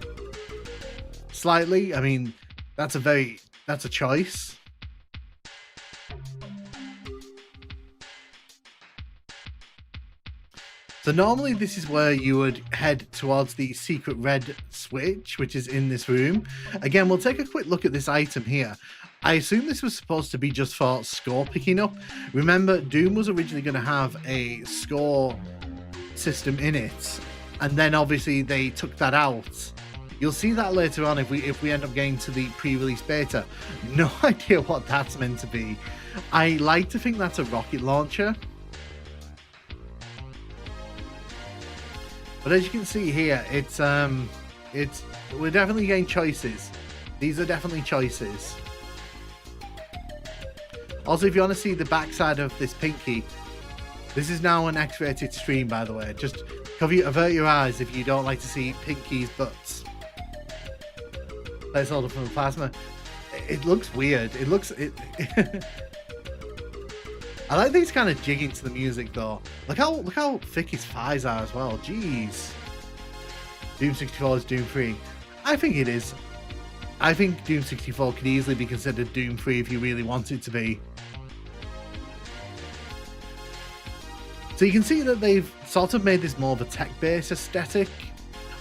slightly. I mean, that's a choice. So normally this is where you would head towards the secret red switch, which is in this room. Again, we'll take a quick look at this item here. I assume this was supposed to be just for score picking up. Remember, Doom was originally going to have a score system in it, and then obviously they took that out. You'll see that later on if we end up getting to the pre-release beta. No idea what that's meant to be. I like to think that's a rocket launcher. But as you can see here, we're definitely getting choices. These are definitely choices. Also, if you want to see the backside of this pinky, this is now an X-rated stream, by the way. Just avert your eyes if you don't like to see pinkies' butts. Placeholder from the plasma. It looks weird. I like these kind of jigging to the music though. Look how thick his thighs are as well. Jeez. Doom 64 is Doom 3. I think it is. I think Doom 64 could easily be considered Doom 3 if you really want it to be. So you can see that they've sort of made this more of a tech-based aesthetic.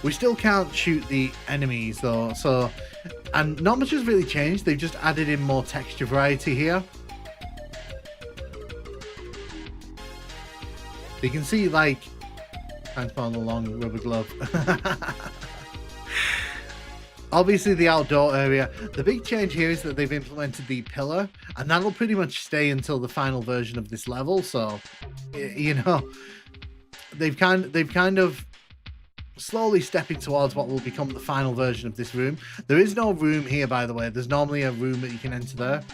We still can't shoot the enemies though, so, and not much has really changed. They've just added in more texture variety here. You can see, like, thanks for the long rubber glove. Obviously, the outdoor area. The big change here is that they've implemented the pillar, and that'll pretty much stay until the final version of this level. So, you know, they've kind of slowly stepping towards what will become the final version of this room. There is no room here, by the way. There's normally a room that you can enter there.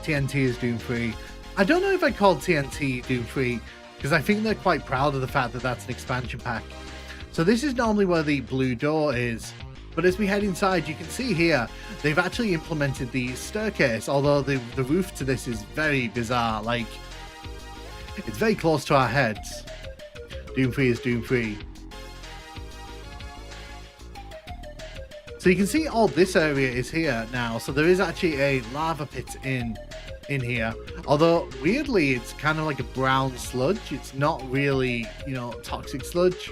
TNT is Doom 3. I don't know if I call TNT Doom 3 because I think they're quite proud of the fact that that's an expansion pack. So this is normally where the blue door is. But as we head inside, you can see here, they've actually implemented the staircase, although the roof to this is very bizarre. Like, it's very close to our heads. Doom 3 is Doom 3. So you can see all this area is here now. So there is actually a lava pit in here. Although, weirdly, it's kind of like a brown sludge. It's not really, you know, toxic sludge.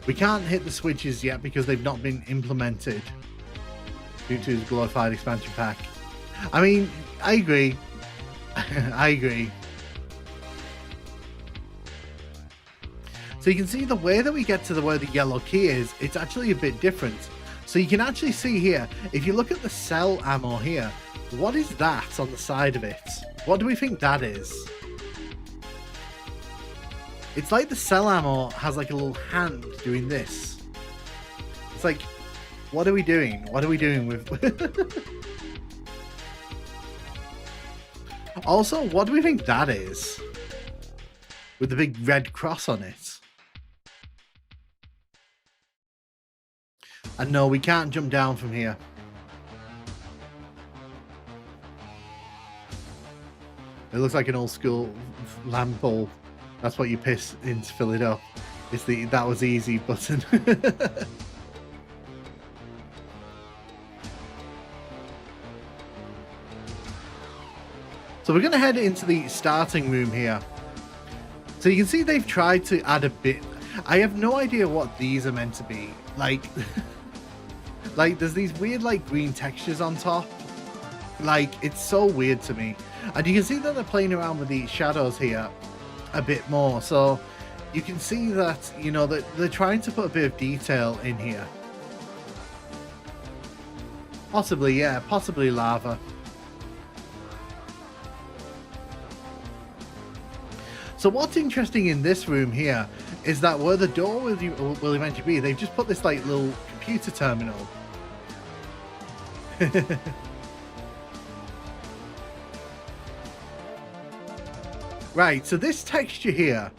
We can't hit the switches yet because they've not been implemented. Doom 2's glorified expansion pack. I mean, I agree. I agree. So you can see the way that we get to where the yellow key is, it's actually a bit different. So you can actually see here, if you look at the cell ammo here, what is that on the side of it? What do we think that is? It's like the cell ammo has like a little hand doing this. It's like, what are we doing? What are we doing with... Also, what do we think that is? With the big red cross on it. And no, we can't jump down from here. It looks like an old school lamp bulb. That's what you piss in to fill it up. It's the that was easy button. So we're going to head into the starting room here. So you can see they've tried to add a bit. I have no idea what these are meant to be. Like... Like, there's these weird, like, green textures on top. Like, it's so weird to me. And you can see that they're playing around with the shadows here a bit more. So, you can see that, you know, that they're trying to put a bit of detail in here. Possibly, yeah. Possibly lava. So, what's interesting in this room here is that where the door will eventually be, they've just put this, like, little computer terminal. Right, so this texture here,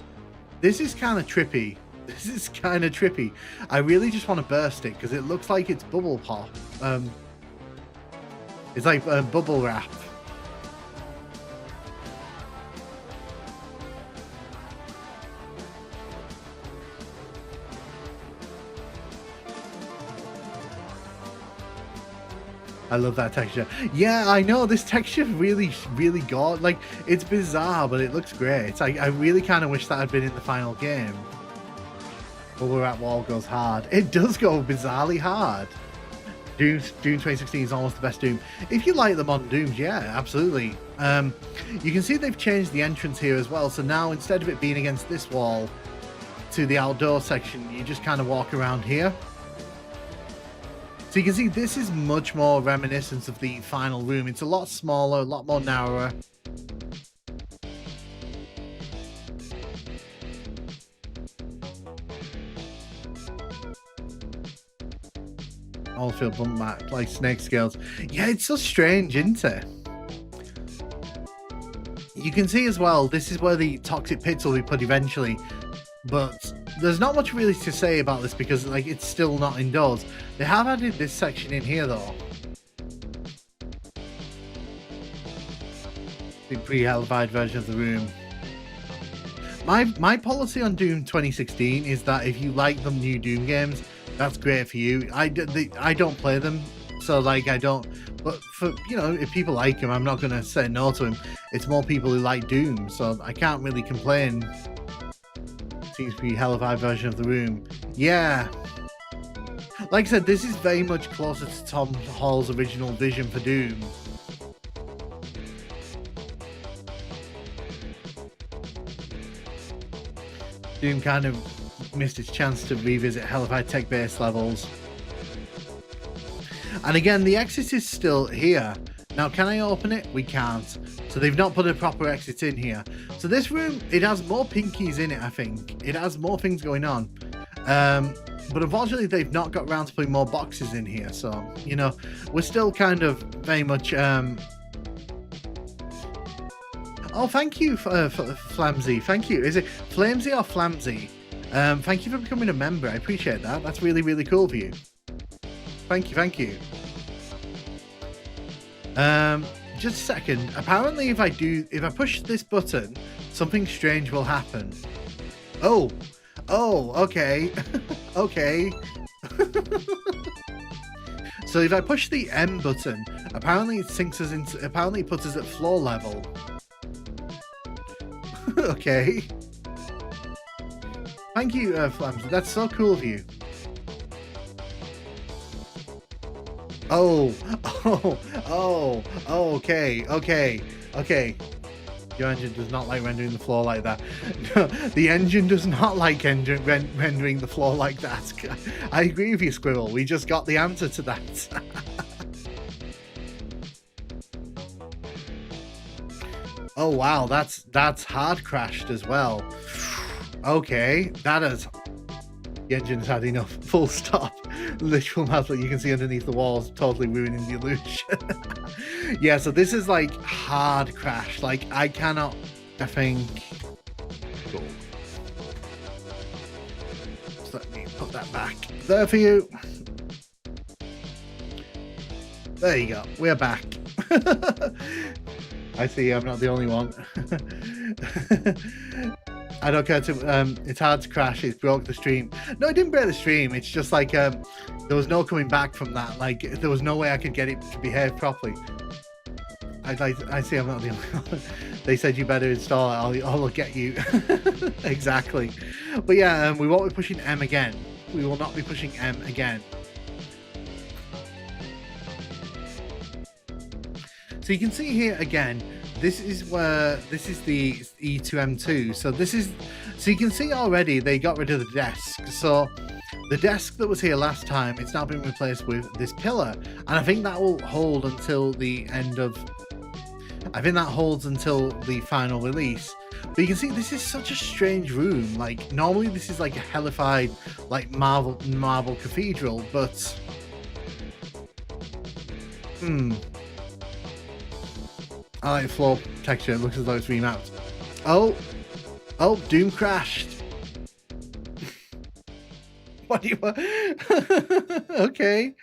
this is kind of trippy. This is kind of trippy. I really just want to burst it because it looks like it's bubble pop. It's like bubble wrap. I love that texture. Yeah, I know, this texture really good. Like, it's bizarre, but it looks great. I really kind of wish that had been in the final game. Bubble wrap wall goes hard. It does go bizarrely hard. Doom 2016 is almost the best Doom. If you like the modern Dooms, yeah, absolutely. You can see they've changed the entrance here as well. So now, instead of it being against this wall to the outdoor section, you just kind of walk around here. So you can see this is much more reminiscent of the final room. It's a lot smaller, a lot more narrower. All feel bump mat, like snake scales. Yeah, it's so strange, isn't it? You can see as well, this is where the toxic pits will be put eventually. But there's not much really to say about this because, like, it's still not indoors. They have added this section in here though. The pre-hellified version of the room. My policy on Doom 2016 is that if you like the new Doom games, that's great for you. I don't play them, so like I don't. But for, you know, if people like them, I'm not gonna say no to them. It's more people who like Doom, so I can't really complain. Seems to be hellified version of the room. Yeah. Like I said, this is very much closer to Tom Hall's original vision for Doom. Doom kind of missed its chance to revisit hellified tech-based levels. And again, the exit is still here. Now, can I open it? We can't. So they've not put a proper exit in here. So this room, it has more pinkies in it, I think. It has more things going on. But unfortunately, they've not got around to putting more boxes in here. So, you know, we're still kind of very much... Oh, thank you, Flamsy. Thank you. Is it Flamsy or Flamsy? Thank you for becoming a member. I appreciate that. That's really, really cool for you. Thank you, thank you. Just a second. Apparently, if I push this button, something strange will happen. Oh, okay, okay. So if I push the M button, apparently it sinks us into. Apparently, it puts us at floor level. Okay. Thank you, Flamsy. That's so cool of you. Oh, okay. Your engine does not like rendering the floor like that. No, the engine does not like rendering the floor like that. I agree with you, Squirrel. We just got the answer to that. Oh wow, that's hard crashed as well. Okay, that is. The engine's had enough. Full stop. Literal math that you can see underneath the walls, totally ruining the illusion. Yeah, so this is like hard crash. Like I cannot. I think. Cool. Just let me put that back there for you. There you go. We're back. I see. I'm not the only one. I don't care to. It's hard to crash. It broke the stream. No, it didn't break the stream. It's just like there was no coming back from that. Like there was no way I could get it to behave properly. I see. I'm not the only one. They said you better install it. I'll get you. Exactly. But yeah, we won't be pushing M again. We will not be pushing M again. So you can see here again. This is the E2M2. So you can see already they got rid of the desk. So the desk that was here last time, it's now been replaced with this pillar. And I think that will hold until the end of, I think that holds until the final release. But you can see this is such a strange room. Like normally this is like a hellified like marble cathedral, but I like the floor texture. It looks as though it's remapped. Oh, Doom crashed. What do you want? Okay,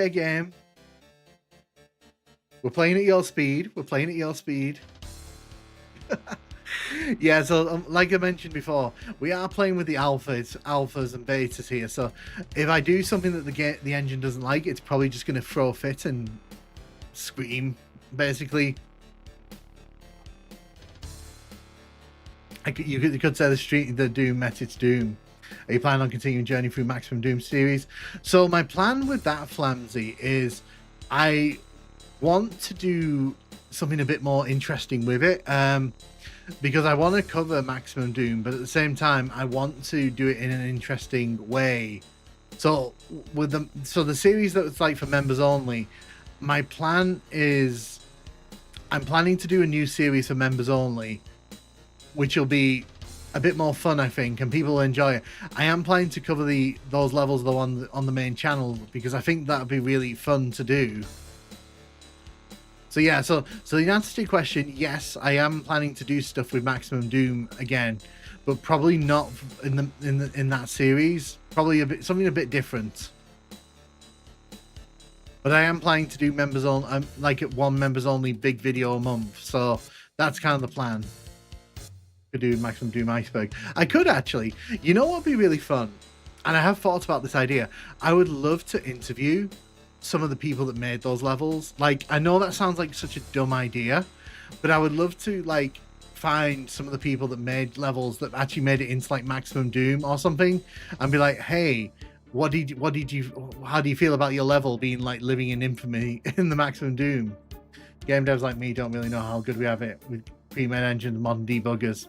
game. We're playing at your speed. Yeah, so like I mentioned before, we are playing with the alphas and betas here. So if I do something that the engine doesn't like, it's probably just going to throw a fit and scream, basically. You could say the Doom met its doom. Are you planning on continuing Journey through Maximum Doom series? So my plan with that, Flamsy, is I want to do something a bit more interesting with it, because I want to cover Maximum Doom, but at the same time I want to do it in an interesting way. So the series that's like for members only, my plan is I'm planning to do a new series for members only, which will be a bit more fun, I think, and people will enjoy it. I am planning to cover those levels on the main channel because I think that would be really fun to do. So yeah, so the answer to your question, yes, I am planning to do stuff with Maximum Doom again, but probably not in that series. Probably something a bit different. But I am planning to do members only, like one members only big video a month. So that's kind of the plan. Could do Maximum Doom Iceberg. I could actually. You know what would be really fun? And I have thought about this idea. I would love to interview some of the people that made those levels. Like, I know that sounds like such a dumb idea, but I would love to like find some of the people that made levels that actually made it into like Maximum Doom or something, and be like, hey, how do you feel about your level being like living in infamy in the Maximum Doom? Game devs like me don't really know how good we have it with pre-made engines, modern debuggers.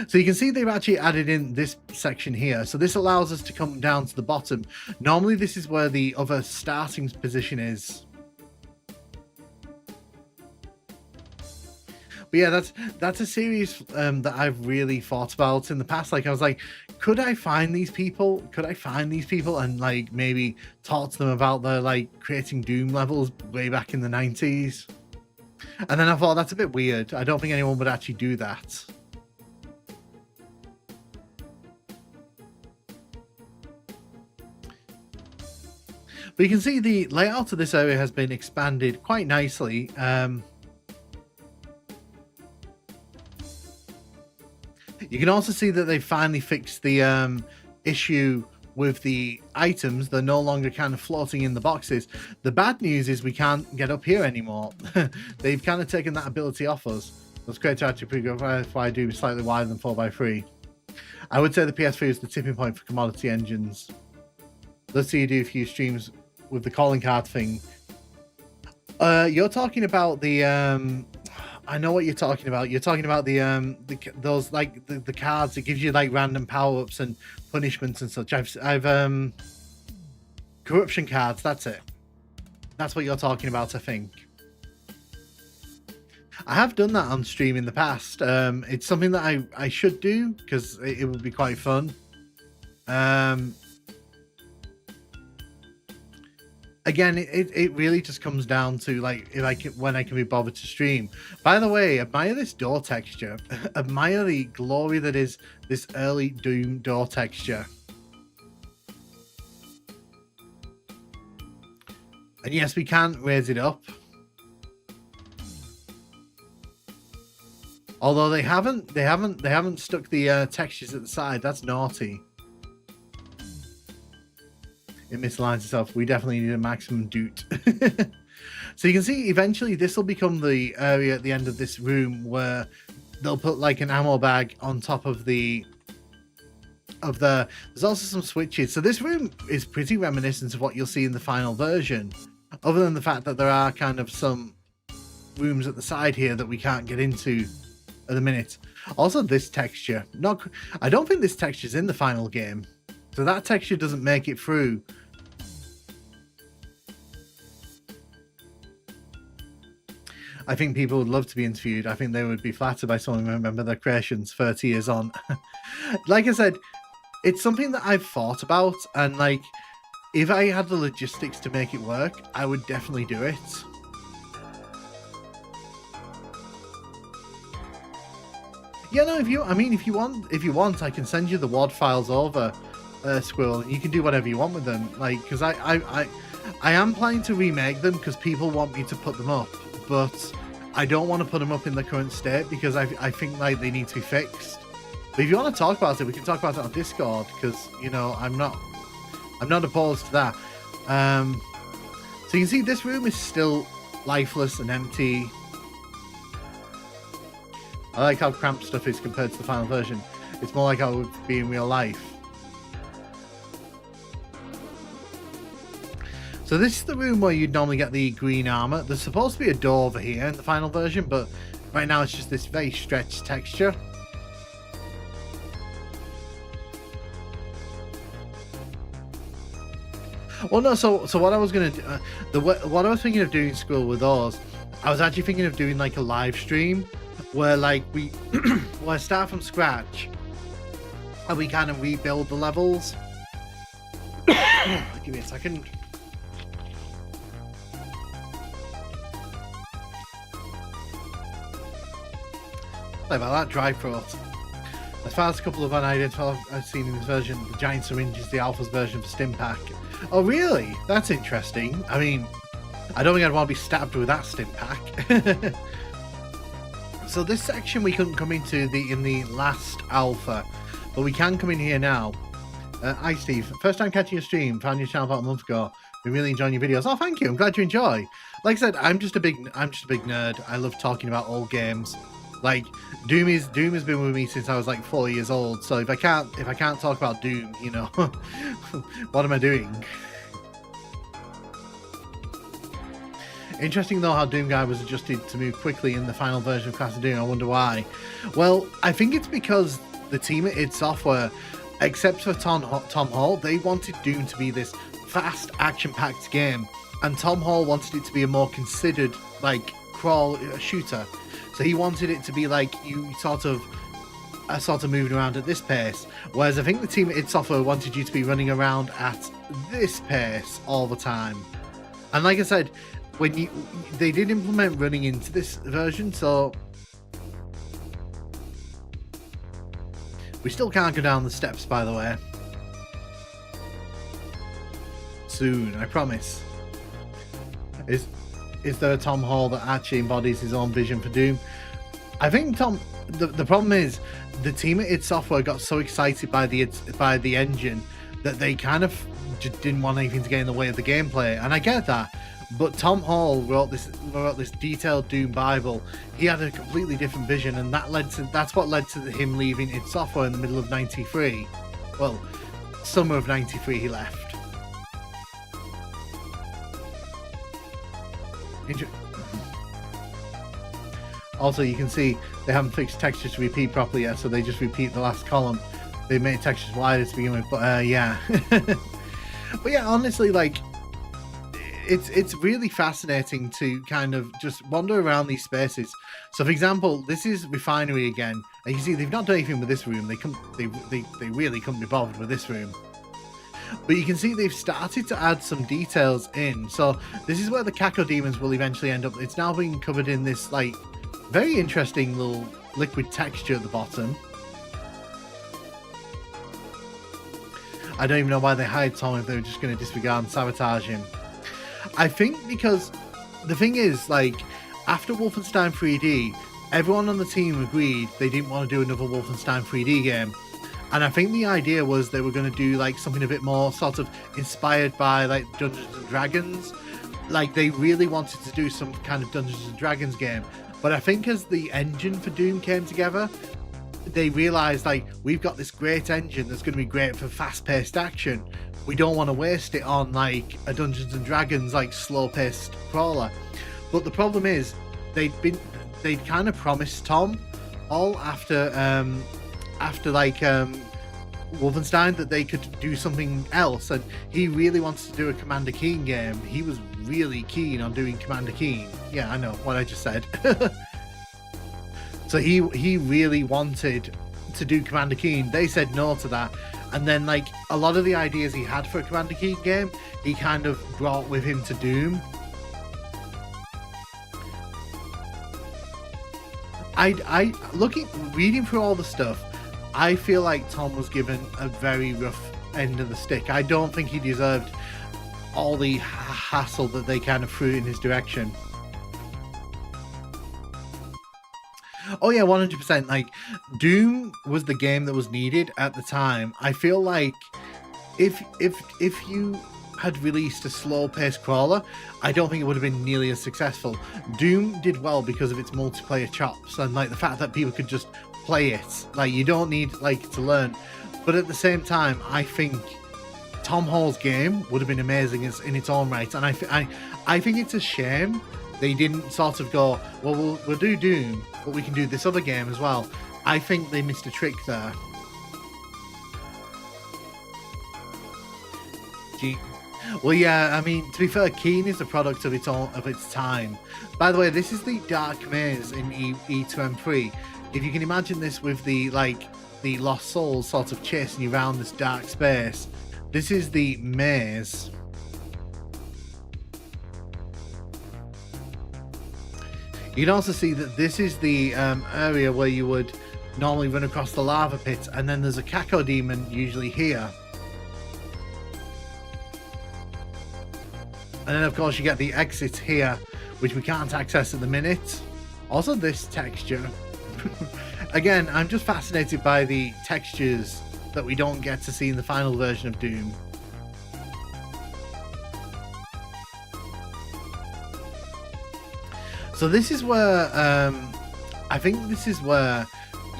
So you can see they've actually added in this section here. So this allows us to come down to the bottom. Normally this is where the other starting position is. But yeah, that's a series that I've really thought about in the past. Like I was like, could I find these people? And like maybe talk to them about their like creating Doom levels way back in the 90s? And then I thought that's a bit weird. I don't think anyone would actually do that. But you can see the layout of this area has been expanded quite nicely. You can also see that they finally fixed the issue with the items. They're no longer kind of floating in the boxes. The bad news is we can't get up here anymore. They've kind of taken that ability off us. That's great to actually pretty good. That's why I do slightly wider than 4x3. I would say the PS3 is the tipping point for commodity engines. Let's see you do a few streams with the calling card thing. You're talking about the I know what you're talking about. You're talking about those like the cards that gives you like random power-ups and punishments and such. I've corruption cards, that's it. That's what you're talking about, I think. I have done that on stream in the past. It's something that I should do because it would be quite fun. Again, it really just comes down to like when I can be bothered to stream. By the way, admire this door texture. Admire the glory that is this early Doom door texture. And yes, we can raise it up. Although they haven't stuck the textures at the side. That's naughty. It misaligns itself. We definitely need a maximum doot. So you can see eventually this will become the area at the end of this room where they'll put like an ammo bag on top of there's also some switches. So this room is pretty reminiscent of what you'll see in the final version, other than the fact that there are kind of some rooms at the side here that we can't get into at the minute. Also this texture, I don't think this texture's in the final game, so that texture doesn't make it through. I think people would love to be interviewed. I think they would be flattered by someone who remember their creations 30 years on. Like I said, it's something that I've thought about, and like if I had the logistics to make it work, I would definitely do it. Yeah, no, if you want, I can send you the WAD files over, Squirrel, and you can do whatever you want with them. Like, because I am planning to remake them because people want me to put them up, but I don't want to put them up in the current state because I think like they need to be fixed. But if you want to talk about it, we can talk about it on Discord because I'm not opposed to that. So you can see this room is still lifeless and empty. I like how cramped stuff is compared to the final version. It's more like how it would be in real life. So this is the room where you'd normally get the green armor. There's supposed to be a door over here in the final version, but right now it's just this very stretched texture. Well, no. So what I was gonna do, what I was thinking of doing, Squirrel, with those, I was actually thinking of doing like a live stream where like we I start from scratch and we kind of rebuild the levels. Give me a second. Sorry about that, dry throat. As far as a couple of unidentified I've seen in this version, the giant syringe is the Alpha's version for Stimpak. Oh really? That's interesting. I mean, I don't think I'd want to be stabbed with that Stimpak. So this section we couldn't come into in the last alpha, but we can come in here now. Hi Steve, first time catching your stream, found your channel about a month ago. Been really enjoying your videos. Oh, thank you. I'm glad you enjoy. Like I said, I'm just a big nerd. I love talking about old games. Like Doom has been with me since I was like 4 years old. So if I can't talk about Doom, what am I doing? Interesting though how Doom Guy was adjusted to move quickly in the final version of Classic Doom. I wonder why. Well, I think it's because the team at id Software, except for Tom Hall, they wanted Doom to be this fast, action-packed game, and Tom Hall wanted it to be a more considered, like, crawl shooter. So he wanted it to be like you sort of moving around at this pace, whereas I think the team at id Software wanted you to be running around at this pace all the time. And like I said, they did implement running into this version, so we still can't go down the steps, by the way. As soon, I promise. Is there a Tom Hall that actually embodies his own vision for Doom? I think the problem is the team at id Software got so excited by the engine that they kind of just didn't want anything to get in the way of the gameplay, and I get that. But Tom Hall wrote this detailed Doom Bible. He had a completely different vision, and that's what led to him leaving id Software in the middle of '93. Well, summer of '93 he left. Also, you can see they haven't fixed textures to repeat properly yet, so they just repeat the last column. They made textures wider to begin with, but yeah. But yeah, honestly, like, it's really fascinating to kind of just wander around these spaces. So, for example, this is Refinery again, and you see they've not done anything with this room. They really couldn't be bothered with this room. But you can see they've started to add some details in. So this is where the Cacodemons will eventually end up. It's now being covered in this, like, very interesting little liquid texture at the bottom. I don't even know why they hired Tom if they were just going to disregard and sabotage him. I think because the thing is, like, after Wolfenstein 3D, everyone on the team agreed they didn't want to do another Wolfenstein 3D game. And I think the idea was they were going to do, like, something a bit more sort of inspired by, like, Dungeons and Dragons. Like, they really wanted to do some kind of Dungeons and Dragons game. But I think as the engine for Doom came together, they realised, like, we've got this great engine that's going to be great for fast-paced action. We don't want to waste it on, like, a Dungeons and Dragons, like, slow-paced crawler. But the problem is, they'd kind of promised Tom all after Wolfenstein that they could do something else, and he really wanted to do a Commander Keen game. He was really keen on doing Commander Keen. Yeah, I know what I just said. So he really wanted to do Commander Keen. They said no to that, and then, like, a lot of the ideas he had for a Commander Keen game, he kind of brought with him to Doom. Reading through all the stuff, I feel like Tom was given a very rough end of the stick. I don't think he deserved all the hassle that they kind of threw in his direction. Oh yeah, 100%. Like, Doom was the game that was needed at the time. I feel like if you had released a slow-paced crawler, I don't think it would have been nearly as successful. Doom did well because of its multiplayer chops and, like, the fact that people could just play it. Like, you don't need, like, to learn. But at the same time, I think Tom Hall's game would have been amazing in its own right, and I think it's a shame they didn't sort of go, well, we'll do Doom, but we can do this other game as well. I think they missed a trick there. Well, yeah, I mean, to be fair, Keen is a product of its time. By the way, this is the Dark Maze in E2M3. If you can imagine this with the Lost Souls sort of chasing you around this dark space, this is the maze. You can also see that this is the area where you would normally run across the lava pit, and then there's a Cacodemon usually here. And then, of course, you get the exit here, which we can't access at the minute. Also, this texture. Again, I'm just fascinated by the textures that we don't get to see in the final version of Doom. So this is where, I think this is where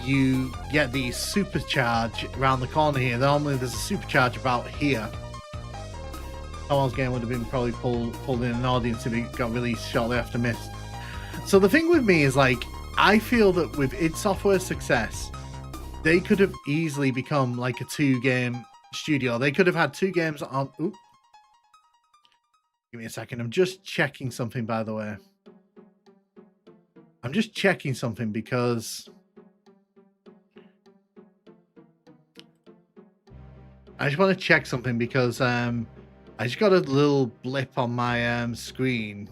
you get the supercharge around the corner here. Normally there's a supercharge about here. Someone's game would have been probably pulled in an audience if it got released shortly after Myst. So the thing with me is, like, I feel that with id Software's success, they could have easily become like a 2-game studio. They could have had 2 games on... Ooh. Give me a second. I'm just checking something, by the way. I'm just checking something because... I just want to check something because I just got a little blip on my screen.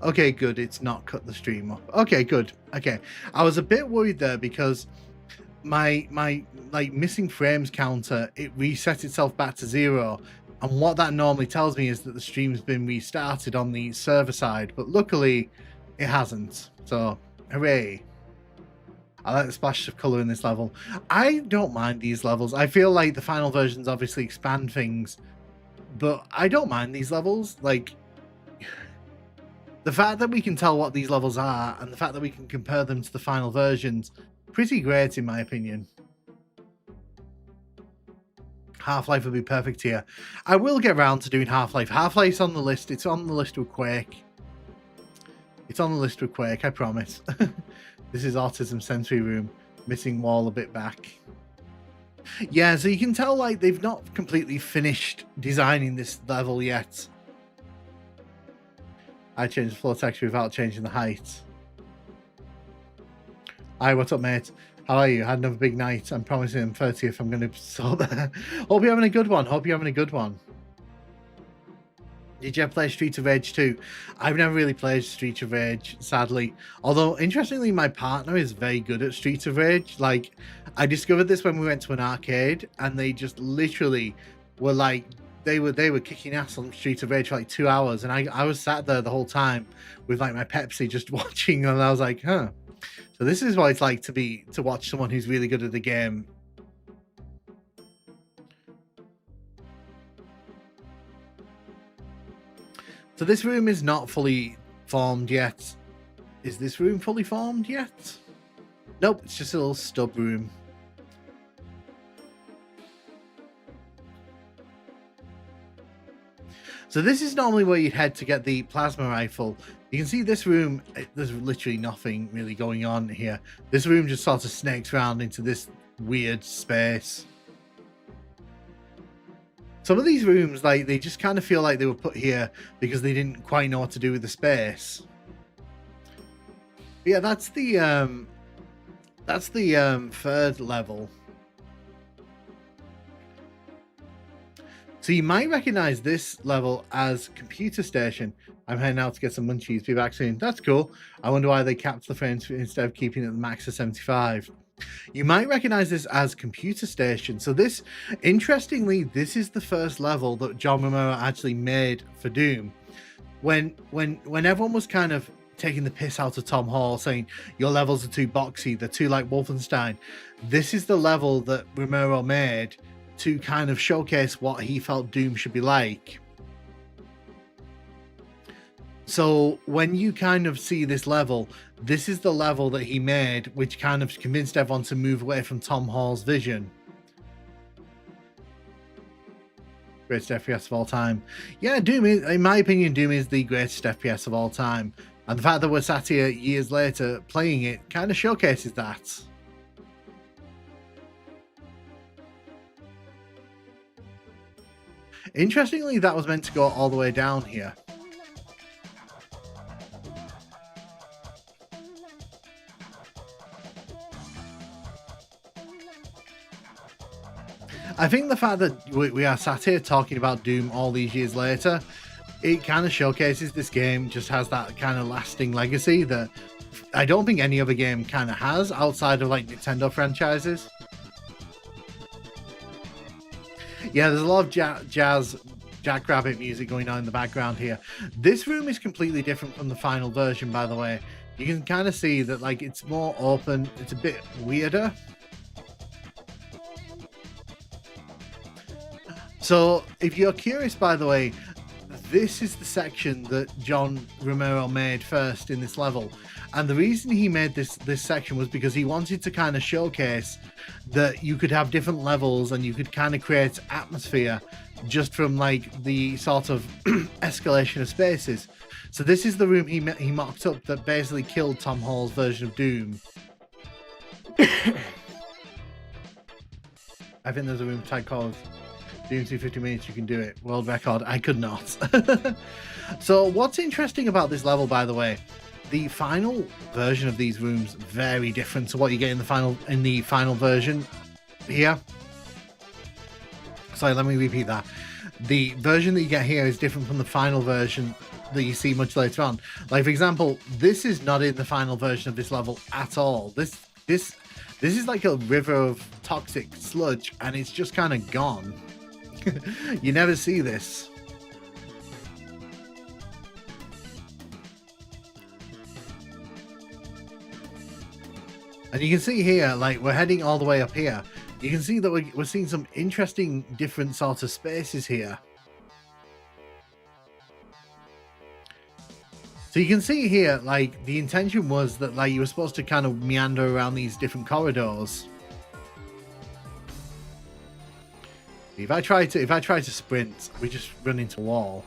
Okay, good. It's not cut the stream off. Okay, good. Okay. I was a bit worried there because my like missing frames counter, it reset itself back to 0. And what that normally tells me is that the stream's been restarted on the server side, but luckily it hasn't. So hooray. I like the splash of color in this level. I don't mind these levels. I feel like the final versions obviously expand things, but I don't mind these levels. Like, the fact that we can tell what these levels are and the fact that we can compare them to the final versions, pretty great in my opinion. Half-Life would be perfect here. I will get around to doing Half-Life. Half-Life's on the list. It's on the list with Quake. It's on the list with Quake, I promise. This is Autism Sensory Room. Missing wall a bit back. Yeah, so you can tell like they've not completely finished designing this level yet. I changed the floor texture without changing the height. Hi, what's up, mate? How are you? Had another big night. I'm promising on 30th I'm going to sort that. Hope you're having a good one. Hope you're having a good one. Did you ever play Streets of Rage 2? I've never really played Streets of Rage, sadly. Although, interestingly, my partner is very good at Streets of Rage. Like, I discovered this when we went to an arcade, and they just literally were like, they were kicking ass on Streets of Rage for like 2 hours, and I was sat there the whole time with like my Pepsi just watching, and I was like, huh. So this is what it's like to watch someone who's really good at the game. So this room is not fully formed yet. Is this room fully formed yet? Nope, it's just a little stub room. So this is normally where you'd head to get the plasma rifle. You can see this room, there's literally nothing really going on here. This room just sort of snakes around into this weird space. Some of these rooms, like, they just kind of feel like they were put here because they didn't quite know what to do with the space. But yeah, that's the third level. So you might recognize this level as Computer Station. I'm heading out to get some munchies. Be back soon. That's cool. I wonder why they capped the frames instead of keeping it at the max of 75. You might recognize this as Computer Station. So this, interestingly, this is the first level that John Romero actually made for Doom. When everyone was kind of taking the piss out of Tom Hall, saying your levels are too boxy, they're too like Wolfenstein, this is the level that Romero made to kind of showcase what he felt Doom should be like. So when you kind of see this level, this is the level that he made, which kind of convinced everyone to move away from Tom Hall's vision. Greatest FPS of all time. Yeah, Doom is, in my opinion, Doom is the greatest FPS of all time. And the fact that we're sat here years later playing it kind of showcases that. Interestingly, that was meant to go all the way down here. I think the fact that we are sat here talking about Doom all these years later, it kind of showcases this game just has that kind of lasting legacy that I don't think any other game kind of has outside of like Nintendo franchises. Yeah, there's a lot of jazz, Jackrabbit music going on in the background here. This room is completely different from the final version, by the way. You can kind of see that like it's more open, it's a bit weirder. So if you're curious, by the way, this is the section that John Romero made first in this level. And the reason he made this section was because he wanted to kind of showcase that you could have different levels and you could kind of create atmosphere just from like the sort of escalation of spaces. So this is the room he mocked up that basically killed Tom Hall's version of Doom. I think there's a room tag called Doom 250 minutes, you can do it. World record. I could not. So what's interesting about this level, by the way, the final version of these rooms very different to what you get in the final version here. Sorry, let me repeat that. the version that you get here is different from the final version that you see much later on. Like, for example, this is not in the final version of this level at all. This is like a river of toxic sludge, and it's just kind of gone. You never see this. And you can see here, like, we're heading all the way up here. You can see that we're seeing some interesting different sorts of spaces here. So you can see here, like, the intention was that, like, you were supposed to kind of meander around these different corridors. If I try to sprint, we just run into a wall.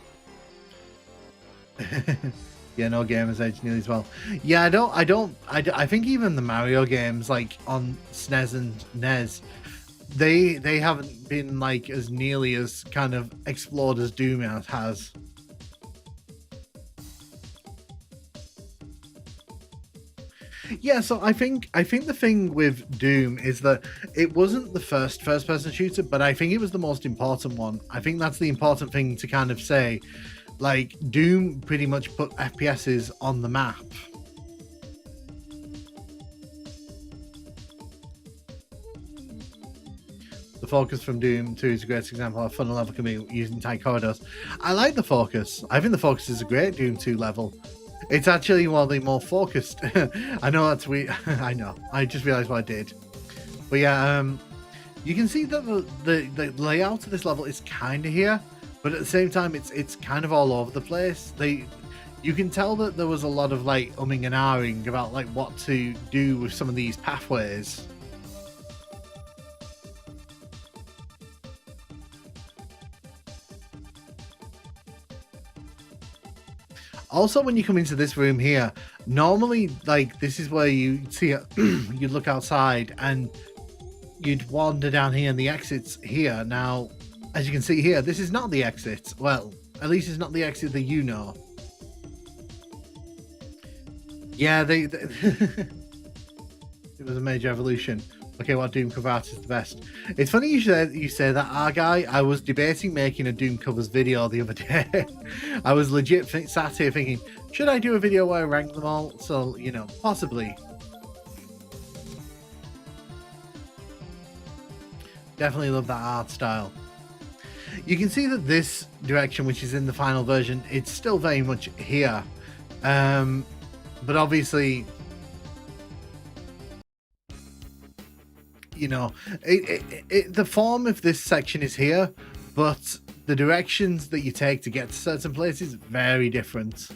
Yeah, no Gamer's Edge nearly as well. Yeah, I think even the Mario games, like on SNES and NES, they haven't been like as nearly as kind of explored as Doom has. Yeah, so I think the thing with Doom is that it wasn't the first person shooter, but I think it was the most important one. I think that's the important thing to kind of say. Like, Doom pretty much put FPSs on the map. The focus from Doom 2 is a great example of how fun a level can be using tight corridors. I like the focus. I think the focus is a great Doom 2 level. It's actually one of the more focused. I know that's weird. I know. I just realized what I did. But yeah, you can see that the layout of this level is kind of here. But at the same time, it's kind of all over the place. You can tell that there was a lot of like umming and ahhing about like what to do with some of these pathways. Also, when you come into this room here, normally like this is where you see it. You'd look outside and you'd wander down here, and the exit's here now. As you can see here, this is not the exit. Well, at least it's not the exit that you know. Yeah, it was a major evolution. Okay, what Doom cover art is the best? It's funny you say that, Arguy. I was debating making a Doom covers video the other day. I was legit sat here thinking, should I do a video where I rank them all? So, you know, possibly. Definitely love that art style. You can see that this direction, which is in the final version, it's still very much here. But obviously, you know, the form of this section is here, but the directions that you take to get to certain places is very different.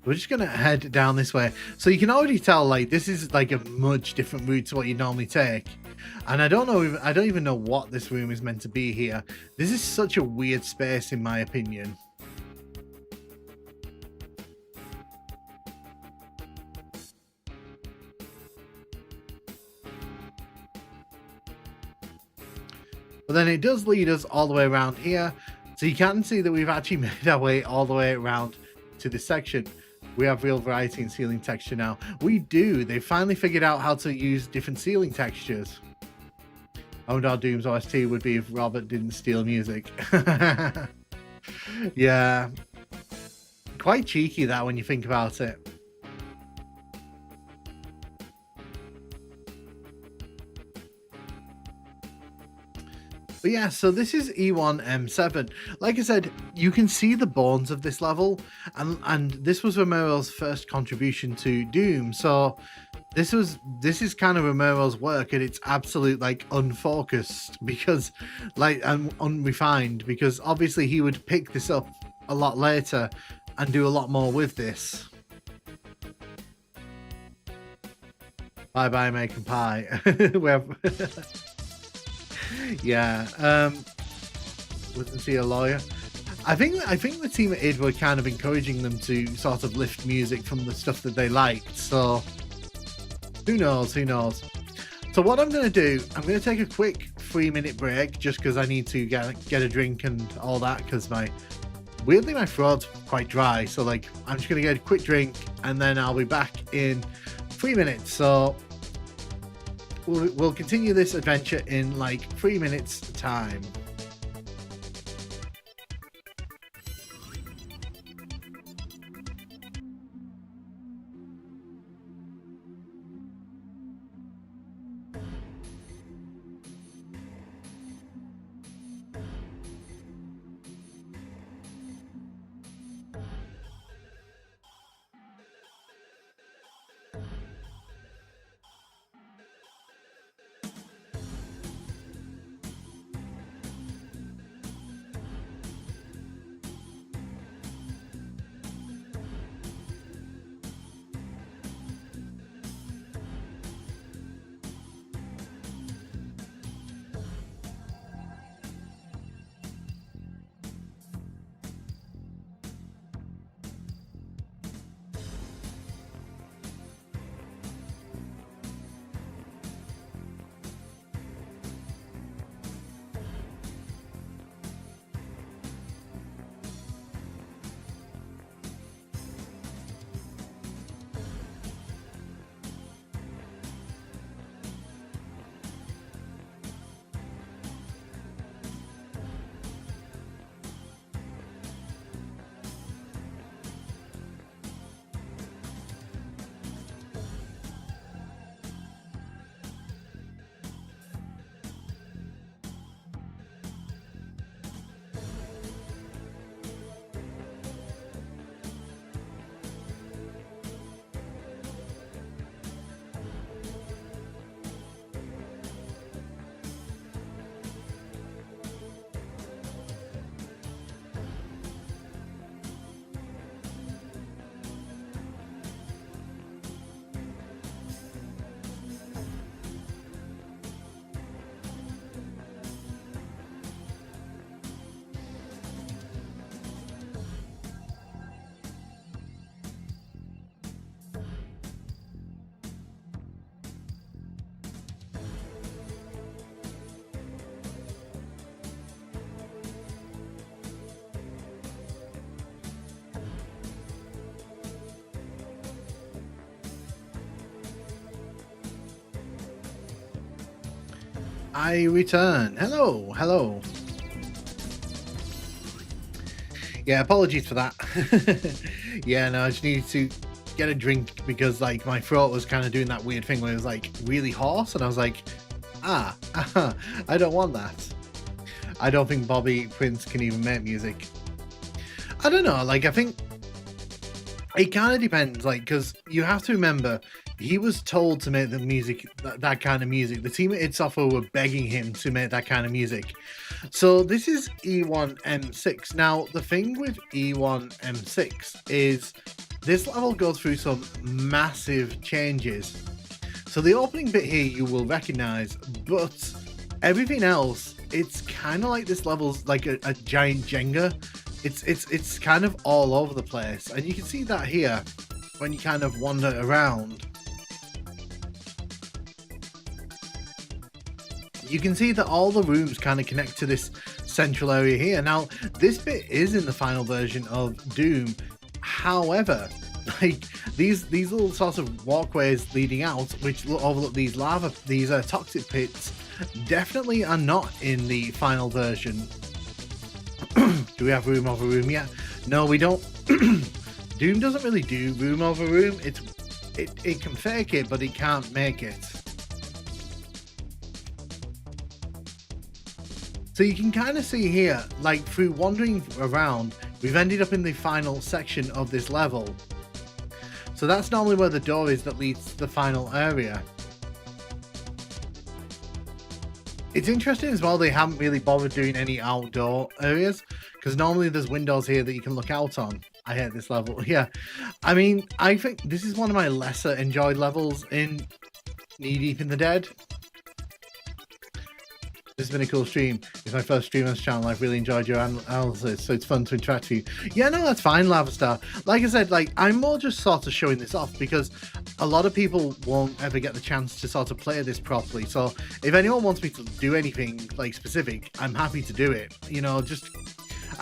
We're just gonna head down this way, so you can already tell like this is like a much different route to what you normally take. And I don't even know what this room is meant to be here. This is such a weird space in my opinion. But then it does lead us all the way around here, so you can see that we've actually made our way all the way around to this section. We have real variety in ceiling texture now. We do. They finally figured out how to use different ceiling textures. I wonder how Doom's OST would be if Robert didn't steal music. Yeah. Quite cheeky that when you think about it. But yeah, so this is E1M7. Like I said, you can see the bones of this level, and this was Romero's first contribution to Doom. So this is kind of Romero's work at its absolute like unfocused, because like unrefined, because obviously he would pick this up a lot later and do a lot more with this. Bye bye, making pie. We have yeah, wasn't he a lawyer? I think the team at id were kind of encouraging them to sort of lift music from the stuff that they liked, so who knows. So what I'm going to do, I'm going to take a quick 3-minute break just because I need to get a drink and all that, because weirdly my throat's quite dry, so like I'm just going to get a quick drink and then I'll be back in 3 minutes, so we'll continue this adventure in like 3 minutes time. I return. Hello, hello. Yeah, apologies for that. Yeah, no, I just needed to get a drink because like my throat was kind of doing that weird thing where it was like really hoarse, and I was like, I don't want that. I don't think Bobby Prince can even make music. I don't know, like I think it kind of depends, like, because you have to remember he was told to make the music, that kind of music. The team at id Software were begging him to make that kind of music. So this is E1M6. Now, the thing with E1M6 is this level goes through some massive changes. So the opening bit here you will recognize, but everything else, it's kind of like this level's like a giant Jenga. It's kind of all over the place, and you can see that here when you kind of wander around. You can see that all the rooms kind of connect to this central area here. Now, this bit is in the final version of Doom. However, like these little sorts of walkways leading out, which overlook these toxic pits, definitely are not in the final version. Do we have room over room yet? No, we don't. Doom doesn't really do room over room. It can fake it, but it can't make it. So you can kind of see here, like through wandering around, we've ended up in the final section of this level. So that's normally where the door is that leads to the final area. It's interesting as well, they haven't really bothered doing any outdoor areas, because normally there's windows here that you can look out on. I hate this level. Yeah, I mean, I think this is one of my lesser enjoyed levels in Knee Deep in the Dead. This has been a cool stream. It's my first stream on this channel. I've really enjoyed your analysis, so it's fun to interact with you. Yeah, no, that's fine, Lavastar. Like I said, like I'm more just sort of showing this off because a lot of people won't ever get the chance to sort of play this properly. So if anyone wants me to do anything like specific, I'm happy to do it. You know, just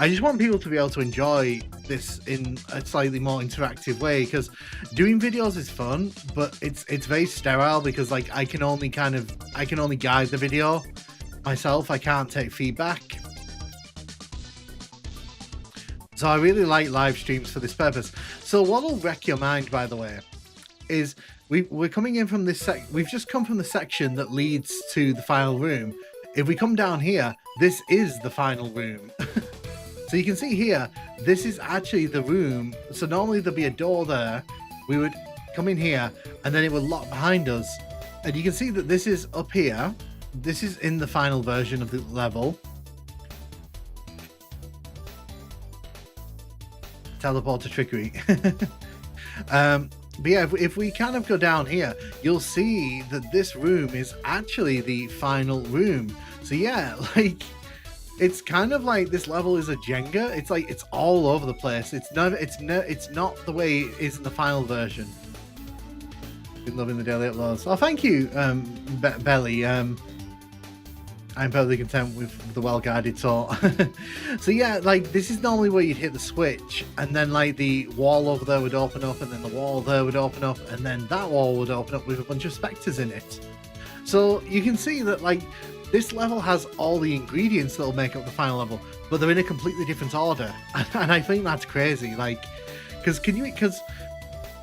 I just want people to be able to enjoy this in a slightly more interactive way, because doing videos is fun, but it's very sterile, because like I can only guide the video myself. I can't take feedback. So I really like live streams for this purpose. So what'll wreck your mind, by the way, is we're coming in from this we've just come from the section that leads to the final room. If we come down here, this is the final room. So you can see here, this is actually the room. So normally there'd be a door there. We would come in here and then it would lock behind us. And you can see that this is up here. This is in the final version of the level. Teleporter trickery. But yeah, if we kind of go down here, you'll see that this room is actually the final room. So yeah, like, it's kind of like this level is a Jenga. It's like it's all over the place. It's not the way it is in the final version. Been loving the daily uploads. Oh, thank you, Belly. I'm perfectly content with the well-guided tour. So yeah, like this is normally where you'd hit the switch, and then like the wall over there would open up, and then the wall there would open up, and then that wall would open up with a bunch of specters in it. So you can see that like this level has all the ingredients that'll make up the final level, but they're in a completely different order. And I think that's crazy. Like, because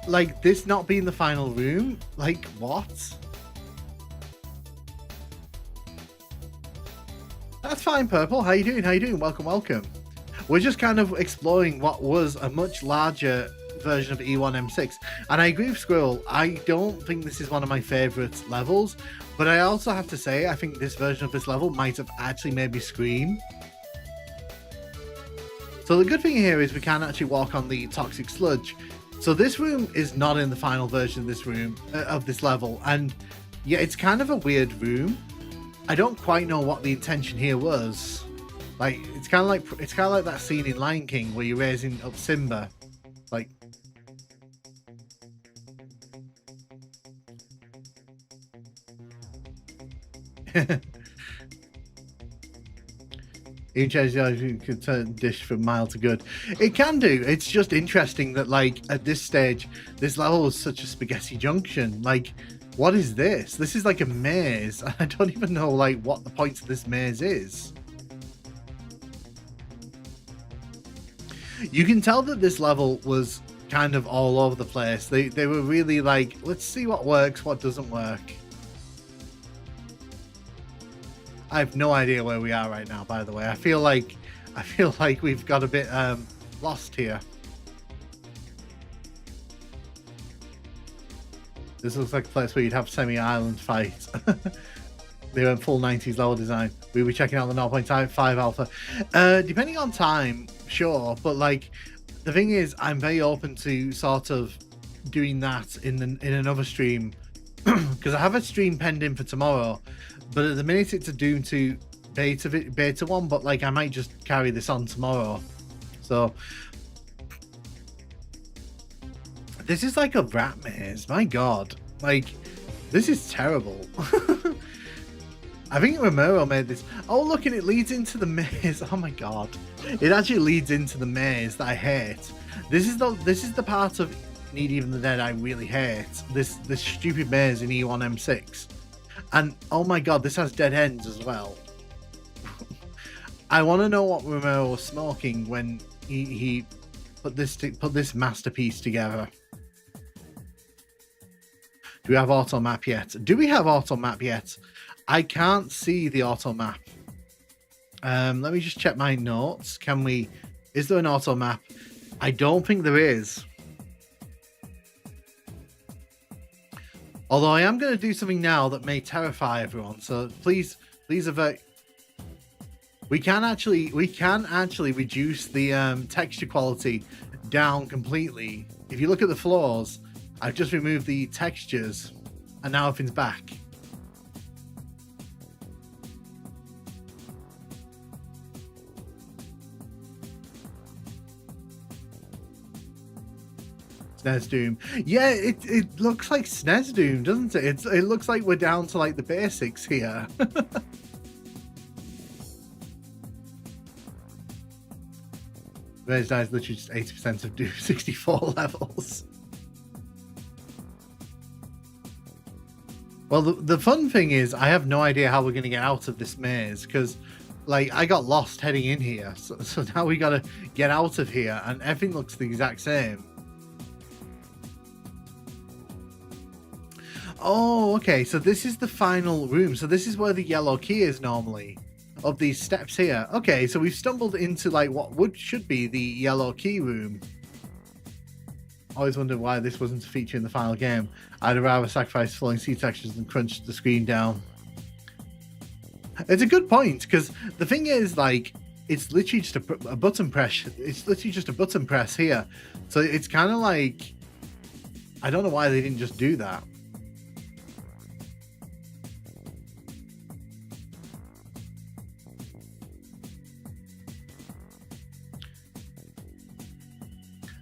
like this not being the final room, like what? That's fine, Purple. How you doing? How you doing? Welcome, welcome. We're just kind of exploring what was a much larger version of E1M6. And I agree with Squirrel. I don't think this is one of my favorite levels, but I also have to say, I think this version of this level might have actually made me scream. So the good thing here is we can actually walk on the toxic sludge. So this room is not in the final version of this room, of this level. And yeah, it's kind of a weird room. I don't quite know what the intention here was. Like it's kind of like that scene in Lion King where you're raising up Simba. Like you could turn dish from mild to good. It can do. It's just interesting that like at this stage, this level is such a spaghetti junction. Like, what is this? This is like a maze. I don't even know like what the point of this maze is. You can tell that this level was kind of all over the place. They were really like, let's see what works, what doesn't work. I have no idea where we are right now, by the way. I feel like we've got a bit lost here. This looks like a place where you'd have semi-island fight. They went full 90s level design. We were checking out the 0.5 alpha. Depending on time, sure. But like, the thing is, I'm very open to sort of doing that in another stream. Because I have a stream pending for tomorrow. But at the minute, it's a Doom 2 beta one. But like, I might just carry this on tomorrow. So... this is like a rat maze. My God. Like, this is terrible. I think Romero made this. Oh, look, and it leads into the maze. Oh my God. It actually leads into the maze that I hate. This is the part of Need Even the Dead I really hate. This stupid maze in E1M6. And oh my God, this has dead ends as well. I want to know what Romero was smoking when he put this masterpiece together. Do we have auto map yet? Do we have auto map yet? I can't see the auto map. Let me just check my notes. Is there an auto map? I don't think there is. Although I am going to do something now that may terrify everyone. So please avert. We can actually reduce the texture quality down completely. If you look at the floors, I've just removed the textures and now everything's back. SNES Doom. Yeah, it looks like SNES Doom, doesn't it? It looks like we're down to like the basics here. Raised Die is literally just 80% of Doom 64 levels. Well, the fun thing is, I have no idea how we're going to get out of this maze, because, like, I got lost heading in here, so now we got to get out of here, and everything looks the exact same. Oh, okay, so this is the final room, so this is where the yellow key is normally, of these steps here. Okay, so we've stumbled into, like, what should be the yellow key room. Always wondered why this wasn't a feature in the final game. I'd rather sacrifice flowing sea textures than crunch the screen down. It's a good point, because the thing is, like, it's literally just a button press. It's literally just a button press here. So it's kind of like, I don't know why they didn't just do that.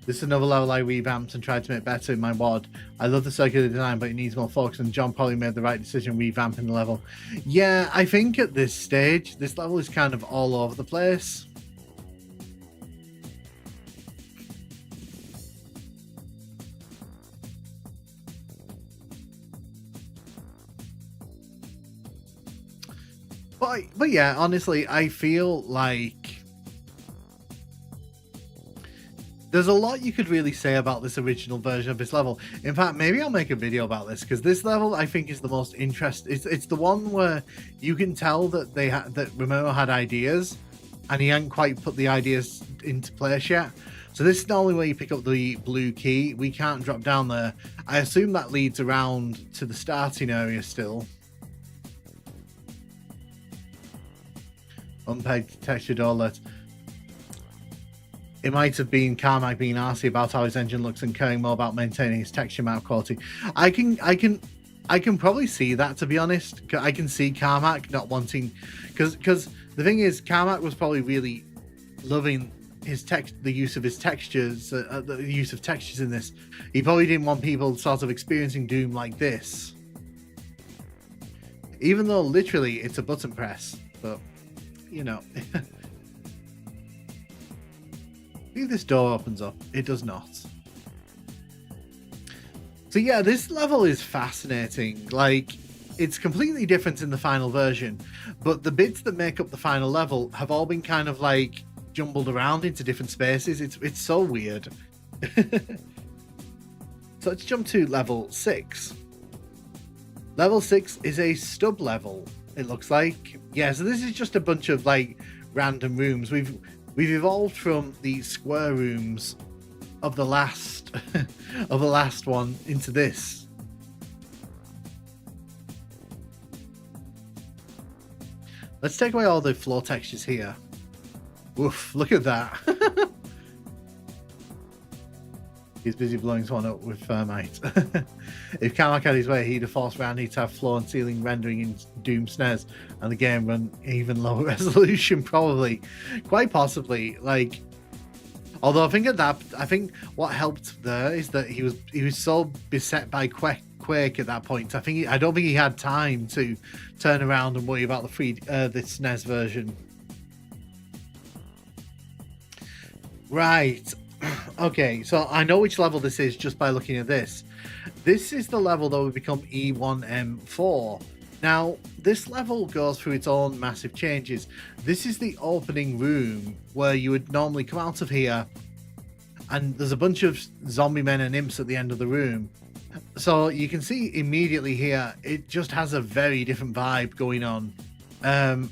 This is another level I revamped and tried to make better in my WOD. I love the circular design, but it needs more focus, and John probably made the right decision revamping the level. Yeah, I think at this stage, this level is kind of all over the place. But yeah, honestly, I feel like there's a lot you could really say about this original version of this level. In fact, maybe I'll make a video about this, because this level I think is the most interesting. It's the one where you can tell that that Romero had ideas, and he hadn't quite put the ideas into place yet. So this is the only way you pick up the blue key. We can't drop down there. I assume that leads around to the starting area still. Unpegged textured OLED. It might have been Carmack being arsy about how his engine looks and caring more about maintaining his texture map quality. I can probably see that, to be honest. I can see Carmack not wanting, because the thing is, Carmack was probably really loving the use of his textures, the use of textures in this. He probably didn't want people sort of experiencing Doom like this, even though literally it's a button press. But you know. If this door opens up, it does not. So yeah, this level is fascinating. Like, it's completely different in the final version, but the bits that make up the final level have all been kind of like jumbled around into different spaces. It's so weird. So let's jump to level 6. Level 6 is a stub level, it looks like. Yeah, so this is just a bunch of like random rooms. We've evolved from the square rooms of the last of the last one into this. Let's take away all the floor textures here. Woof, look at that. He's busy blowing someone up with thermite. If Carmack had his way, he'd have forced Randy to have floor and ceiling rendering in Doom SNES, and the game run even lower resolution, probably. Quite possibly. Like, although I think what helped there is that he was so beset by Quake at that point. I don't think he had time to turn around and worry about the SNES version. Right. Okay, so I know which level this is just by looking at this. This is the level that would become E1M4. Now, this level goes through its own massive changes. This is the opening room where you would normally come out of here, and there's a bunch of zombie men and imps at the end of the room. So you can see immediately here, it just has a very different vibe going on. And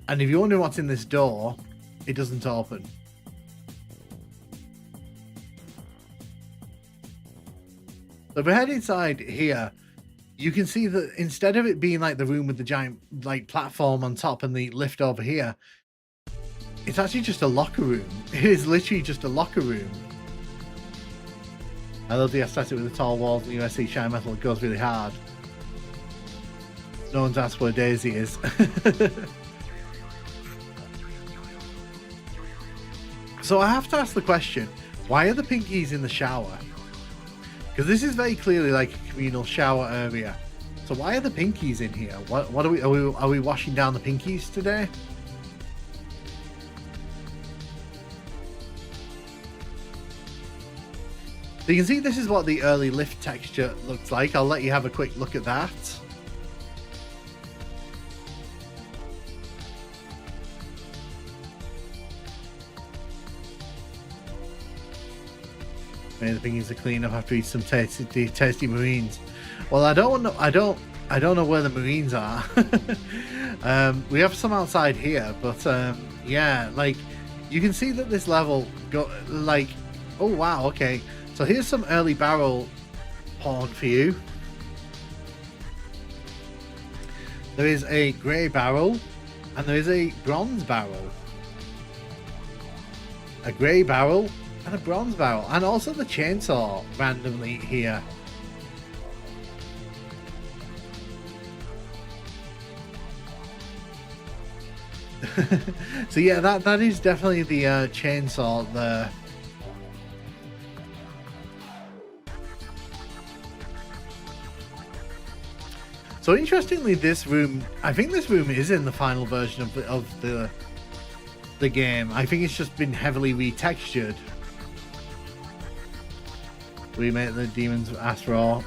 if you're wondering what's in this door, it doesn't open. So if we head inside here, you can see that instead of it being like the room with the giant like platform on top and the lift over here, it's actually just a locker room. It is literally just a locker room. I love the aesthetic with the tall walls and USC shine metal. It goes really hard. No one's asked where Daisy is. So I have to ask the question, why are the pinkies in the shower? Because this is very clearly like a communal shower area. So why are the pinkies in here? What are we washing down the pinkies today? So you can see this is what the early lift texture looks like. I'll let you have a quick look at that. Maybe the thingies are clean up after eating some tasty marines. Well, I don't know where the marines are. We have some outside here, but yeah, like you can see that this level got like, oh wow, okay. So here's some early barrel porn for you. There is a grey barrel and there is a bronze barrel. A grey barrel and a bronze barrel, and also the chainsaw randomly here. So yeah, that is definitely the chainsaw there. So interestingly, this room, I think this room is in the final version of the game. I think it's just been heavily retextured. We made the demons ask raw.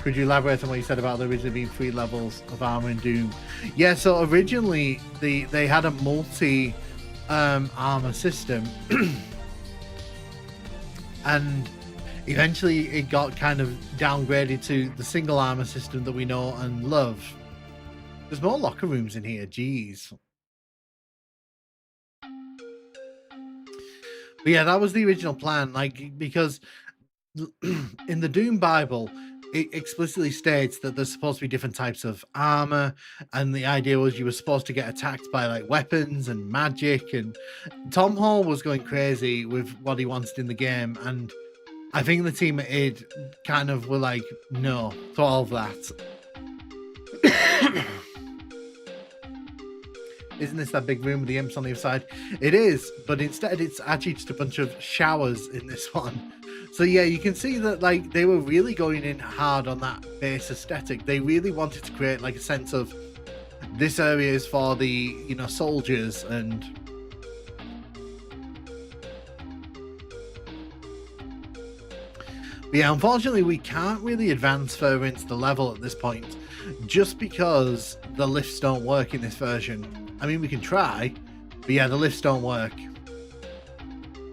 Could you elaborate on what you said about there originally being 3 levels of armor in Doom? Yeah, so originally they had a multi armor system, and eventually it got kind of downgraded to the single armor system that we know and love. There's more locker rooms in here, jeez. But yeah, that was the original plan, like, because in the Doom Bible, it explicitly states that there's supposed to be different types of armor, and the idea was you were supposed to get attacked by like weapons and magic, and Tom Hall was going crazy with what he wanted in the game, and I think the team at id kind of were like no to all of that. Isn't this that big room with the imps on the other side? It is, but instead it's actually just a bunch of showers in this one. So yeah, you can see that like they were really going in hard on that base aesthetic. They really wanted to create like a sense of this area is for the, you know, soldiers, and but yeah, unfortunately we can't really advance further into the level at this point just because the lifts don't work in this version. I mean, we can try, but yeah, the lifts don't work.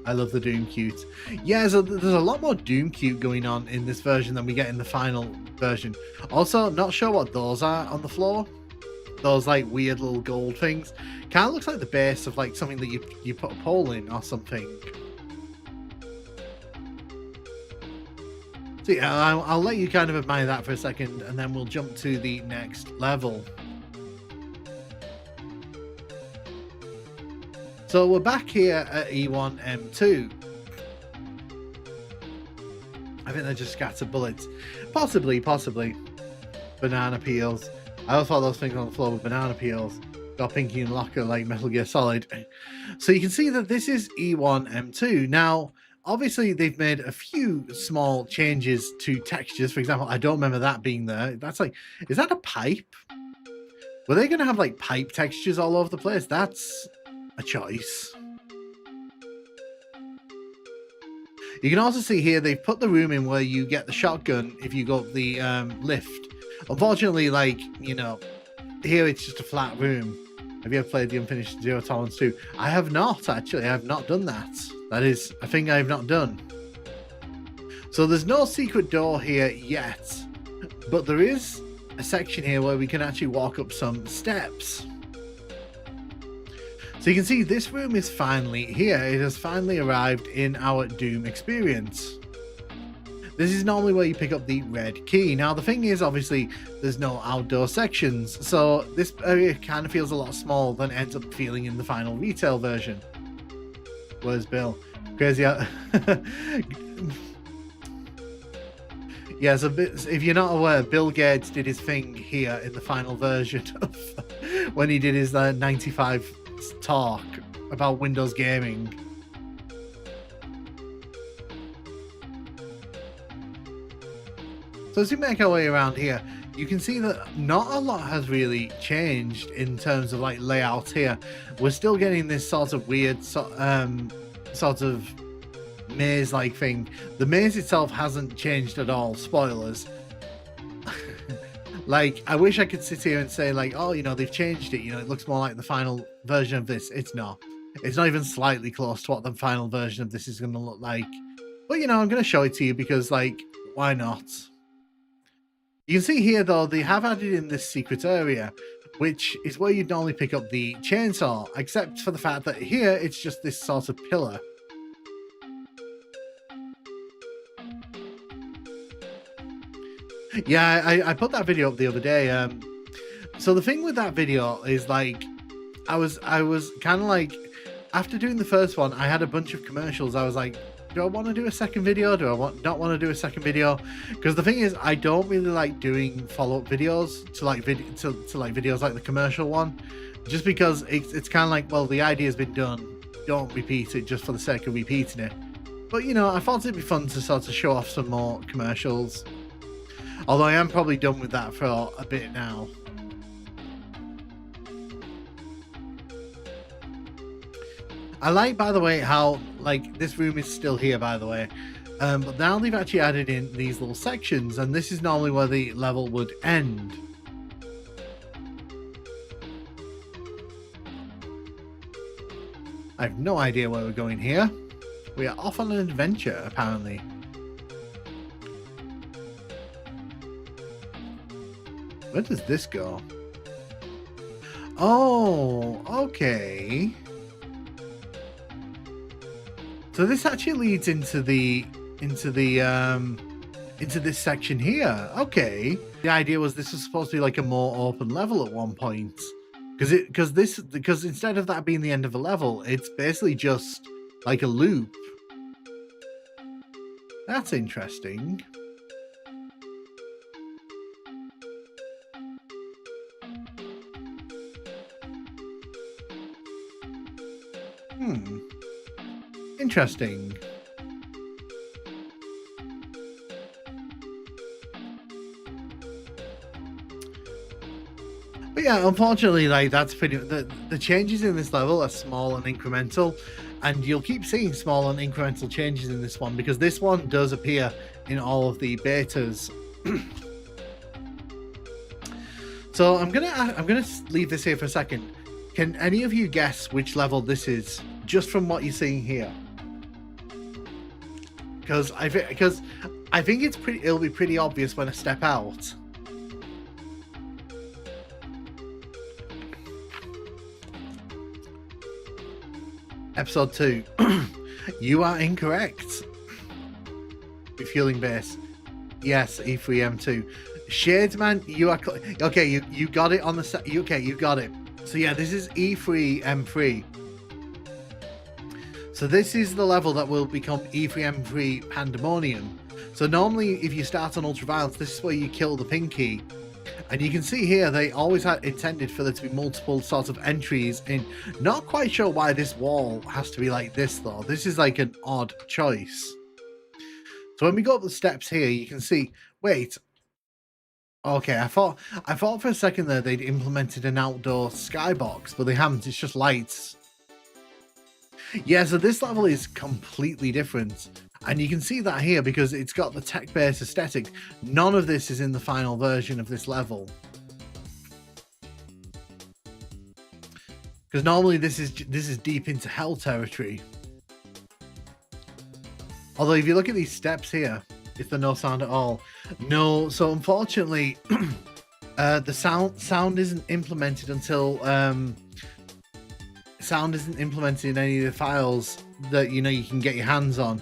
I love the Doom cute. Yeah, so there's a lot more Doom cute going on in this version than we get in the final version. Also, not sure what those are on the floor. Those like weird little gold things. Kind of looks like the base of like something that you put a pole in or something. So yeah, I'll let you kind of admire that for a second, and then we'll jump to the next level. So we're back here at E1M2. I think they're just scattered bullets. Possibly. Banana peels. I always thought those things on the floor were banana peels. Got Pinky and Locker like Metal Gear Solid. So you can see that this is E1M2. Now, obviously they've made a few small changes to textures. For example, I don't remember that being there. That's like, is that a pipe? Were they going to have like pipe textures all over the place? That's a choice. You can also see here they've put the room in where you get the shotgun if you go up the lift. Unfortunately, like, you know, here it's just a flat room. Have you ever played the Unfinished Zero Tolerance 2? I have not, actually. I have not done that. That is a thing I have not done. So there's no secret door here yet, but there is a section here where we can actually walk up some steps. So you can see this room is finally here. It has finally arrived in our Doom experience. This is normally where you pick up the red key. Now the thing is, obviously, there's no outdoor sections, so this area kind of feels a lot smaller than it ends up feeling in the final retail version. Where's Bill? Crazy. Yeah, so if you're not aware, Bill Gates did his thing here in the final version of when he did his 95 talk about Windows gaming. So as we make our way around here, you can see that not a lot has really changed in terms of like layout here. We're still getting this sort of weird sort of maze-like thing. The maze itself hasn't changed at all. Spoilers. Like, I wish I could sit here and say, like, oh, you know, they've changed it. You know, it looks more like the final version of this. It's not. It's not even slightly close to what the final version of this is going to look like. But, you know, I'm going to show it to you because, like, why not? You can see here, though, they have added in this secret area, which is where you'd normally pick up the chainsaw, except for the fact that here it's just this sort of pillar. Yeah, I put that video up the other day. So the thing with that video is, like, I was kind of like, after doing the first one, I had a bunch of commercials. I was like, do I want to do a second video? Do I not want to do a second video? Because the thing is, I don't really like doing follow-up videos to like videos like the commercial one, just because it's kind of like, well, the idea's been done. Don't repeat it just for the sake of repeating it. But, you know, I thought it'd be fun to sort of show off some more commercials. Although I am probably done with that for a bit now. I like, by the way, how, like, this room is still here, by the way. But now they've actually added in these little sections, and this is normally where the level would end. I have no idea where we're going here. We are off on an adventure, apparently. Where does this go? Oh, okay. So this actually leads into this section here. Okay. The idea was this was supposed to be like a more open level at one point. Because instead of that being the end of a level, it's basically just like a loop. That's interesting. Interesting. But yeah, unfortunately, like, that's pretty. The changes in this level are small and incremental, and you'll keep seeing small and incremental changes in this one because this one does appear in all of the betas. So I'm gonna leave this here for a second. Can any of you guess which level this is, just from what you're seeing here? Because I think it'll be pretty obvious when I step out. Episode 2. You are incorrect. Refueling base. Yes, E3M2. Shadesman, you are okay. You got it on the set. Okay, you got it. So yeah, this is E3M3. So this is the level that will become E3M3 Pandemonium. So normally, if you start on Ultraviolence, this is where you kill the Pinky. And you can see here, they always had intended for there to be multiple sorts of entries in. Not quite sure why this wall has to be like this, though. This is like an odd choice. So when we go up the steps here, you can see, wait. Okay, I thought for a second there they'd implemented an outdoor skybox, but they haven't. It's just lights. Yeah, so this level is completely different. And you can see that here because it's got the tech-based aesthetic. None of this is in the final version of this level. Because normally this is deep into hell territory. Although if you look at these steps here, is there no sound at all? No, so unfortunately, the sound isn't implemented until sound isn't implemented in any of the files that you can get your hands on.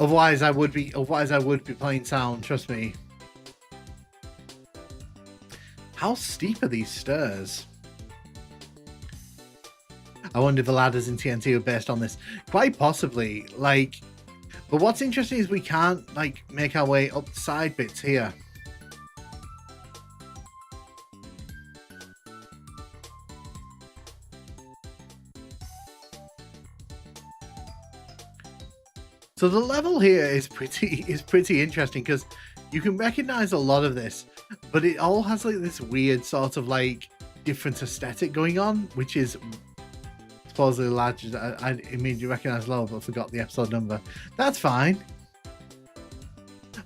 Otherwise I would be playing sound, trust me. How steep are these stairs? I wonder if the ladders in TNT are based on this. Quite possibly, like. But what's interesting is we can't make our way up the side bits here. So the level here is pretty interesting because you can recognize a lot of this, but it all has like this weird sort of like different aesthetic going on, which is supposedly large. I immediately recognized low, but forgot the episode number. That's fine.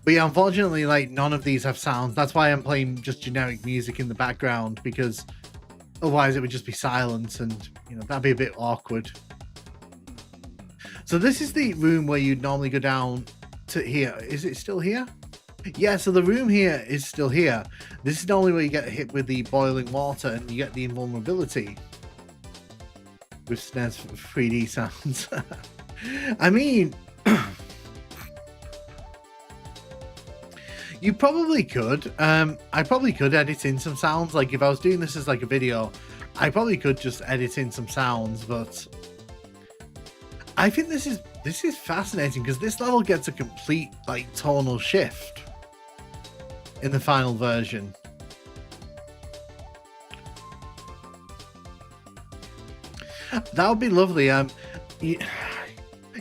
But yeah, unfortunately, like, none of these have sounds. That's why I'm playing just generic music in the background, because otherwise it would just be silence, and, you know, that'd be a bit awkward. So this is the room where you'd normally go down to here. Is it still here? Yeah, so the room here is still here. This is normally where you get hit with the boiling water and you get the invulnerability with SNES 3D sounds. I mean, you probably could. I probably could edit in some sounds. Like, if I was doing this as like a video, I probably could just edit in some sounds, but I think this is fascinating because this level gets a complete, like, tonal shift in the final version. That would be lovely. You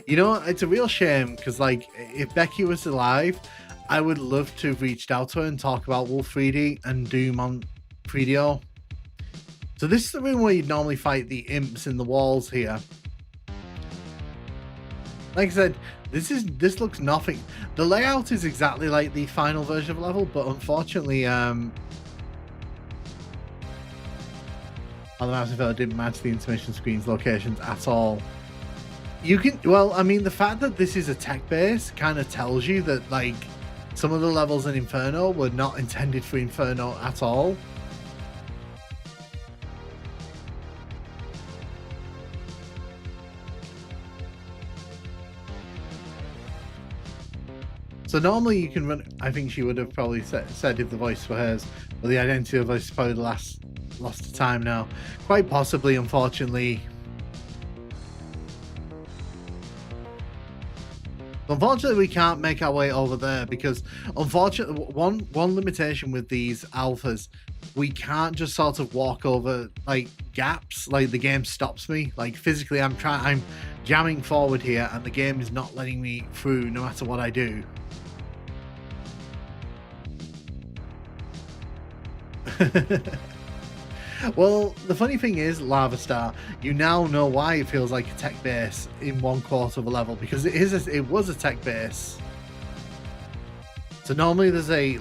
know, it's a real shame because, like, if Becky was alive, I would love to have reached out to her and talk about Wolf 3D and Doom on 3DO. So this is the room where you'd normally fight the imps in the walls here. Like I said, this looks nothing. The layout is exactly like the final version of the level, but unfortunately, the mouse inverter didn't match the intermission screen's locations at all. You can, well, I mean, the fact that this is a tech base kind of tells you that, like, some of the levels in Inferno were not intended for Inferno at all. So normally you can run, I think she would have probably said if the voice were hers, but the identity of the voice is probably the lost to time now. Quite possibly, unfortunately. Unfortunately, we can't make our way over there because, unfortunately, one limitation with these alphas, we can't just sort of walk over, like, gaps. Like, the game stops me. Like, physically, I'm jamming forward here, and the game is not letting me through no matter what I do. Well, the funny thing is, Lava Star, you now know why it feels like a tech base in 1/4 of a level, because it was a tech base. So normally there's a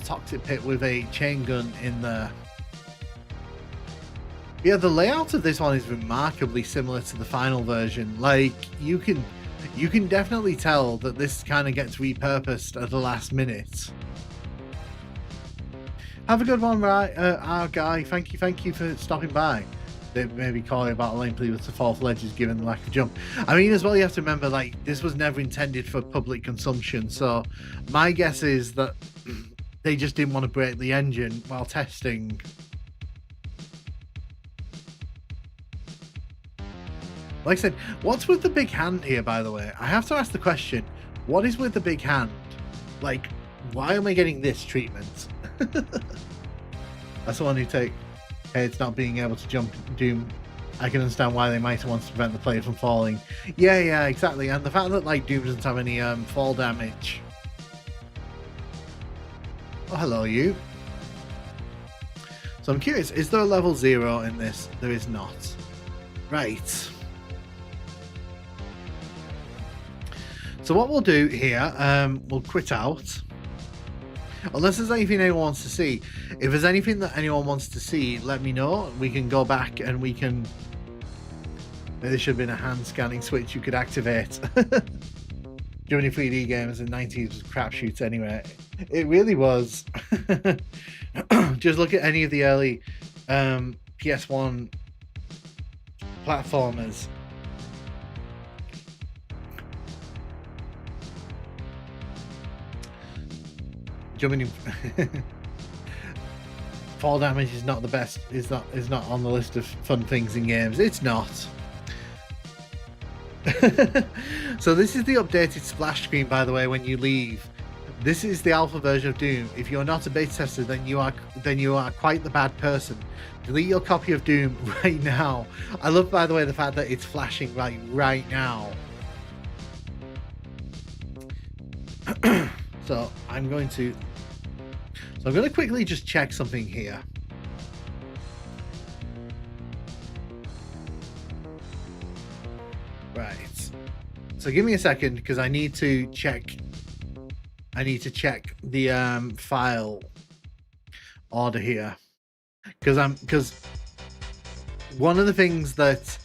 toxic pit with a chain gun in there. Yeah, the layout of this one is remarkably similar to the final version. Like, you can definitely tell that this kind of gets repurposed at the last minute. Have a good one, right, our guy. Thank you for stopping by. They maybe call you about lane plea with the fourth ledges given the lack of jump. I mean, as well, you have to remember, like, this was never intended for public consumption. So my guess is that they just didn't want to break the engine while testing. Like I said, what's with the big hand here, by the way? I have to ask the question, what is with the big hand? Like, why am I getting this treatment? That's the one who take. Hey, it's not being able to jump Doom. I can understand why they might have wanted to prevent the player from falling. Yeah, exactly. And the fact that, like, Doom doesn't have any fall damage. Oh, hello, you. So I'm curious, is there a level 0 in this? There is not. Right. So what we'll do here, we'll quit out. Unless there's anything anyone wants to see. If there's anything that anyone wants to see, let me know. We can go back and we can... Maybe there should have been a hand scanning switch you could activate. Doing 3D games in the 90s was crapshoots anyway. It really was. Just look at any of the early PS1 platformers. Jumping fall damage is not the best. Is not on the list of fun things in games. It's not. So this is the updated splash screen, by the way. When you leave, this is the alpha version of Doom. If you're not a beta tester, then you are quite the bad person. Delete your copy of Doom right now. I love, by the way, the fact that it's flashing right now. So I'm going to quickly just check something here. So give me a second because I need to check. I need to check the file order here because one of the things that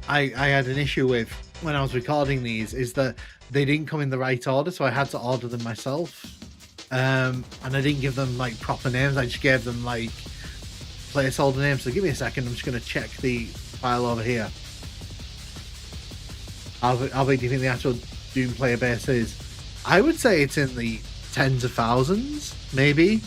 I had an issue with when I was recording these is that they didn't come in the right order, so I had to order them myself. And I didn't give them like proper names. I just gave them like placeholder names. So give me a second. I'm just going to check the file over here. How big do you think the actual Doom player base is? I would say it's in the tens of thousands, maybe.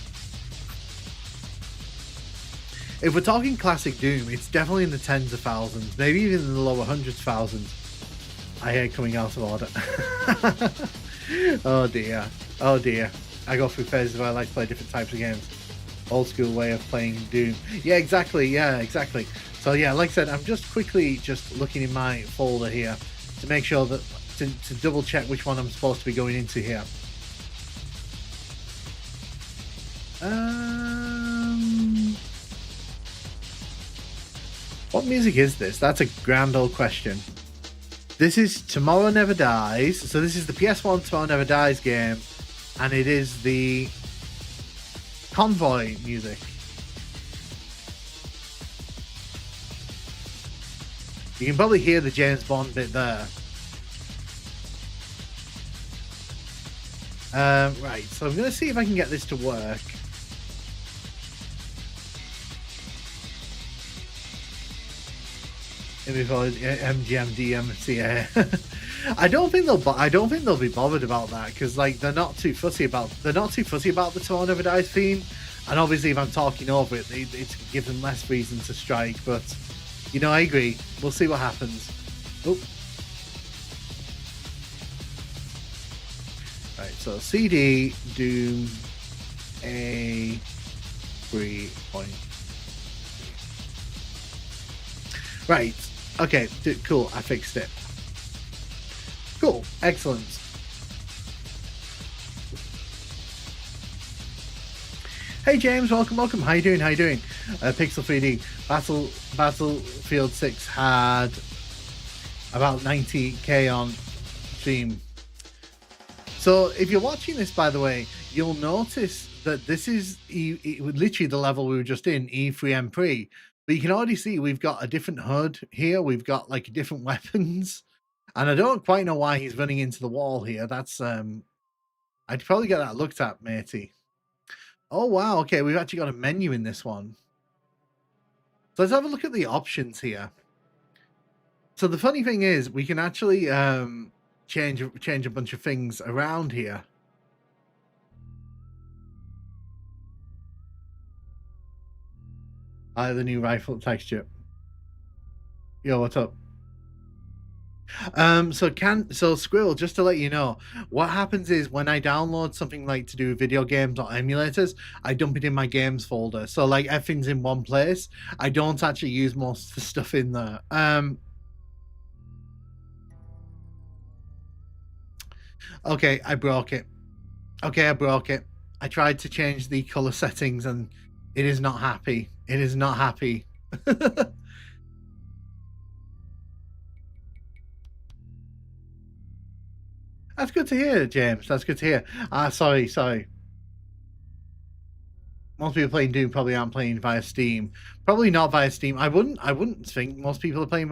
If we're talking classic Doom, it's definitely in the tens of thousands, maybe even in the lower hundreds of thousands. I hate coming out of order. Oh dear. Oh dear. I go through phases where I like to play different types of games. Old school way of playing Doom. Yeah, exactly. Yeah, exactly. So yeah, like I said, I'm just quickly just looking in my folder here to make sure that to double check which one I'm supposed to be going into here. What music is this? That's a grand old question. This is Tomorrow Never Dies. So this is the PS1 Tomorrow Never Dies game, and it is the Convoy music. You can probably hear the James Bond bit there. Right, so I'm going to see if I can get this to work. Before MGM DMCA. I don't think they'll be bothered about that because like they're not too fussy about the Tomorrow Never Dies theme, and obviously if I'm talking over it, it gives them less reason to strike. But you know, I agree. We'll see what happens. Oh. Right, so CD Doom A 3. Right. Okay, cool. I fixed it. Cool. Excellent. Hey James, welcome. How you doing? Pixel 3D. Battlefield 6 had about 90k on stream. So if you're watching this, by the way, you'll notice that this is literally the level we were just in, E3M3. But you can already see we've got a different HUD here. We've got like different weapons. And I don't quite know why he's running into the wall here. That's I'd probably get that looked at, matey. Oh wow, okay, we've actually got a menu in this one. So let's have a look at the options here. So the funny thing is we can actually change a bunch of things around here. The new rifle texture. Yo, what's up? So Squirrel, just to let you know, what happens is when I download something like to do video games or emulators, I dump it in my games folder. So like everything's in one place. I don't actually use most of the stuff in there. Okay, I broke it. I tried to change the color settings and it is not happy. It is not happy. That's good to hear, James. That's good to hear. Sorry. Most people playing Doom probably aren't playing via Steam. Probably not via Steam. I wouldn't think most people are playing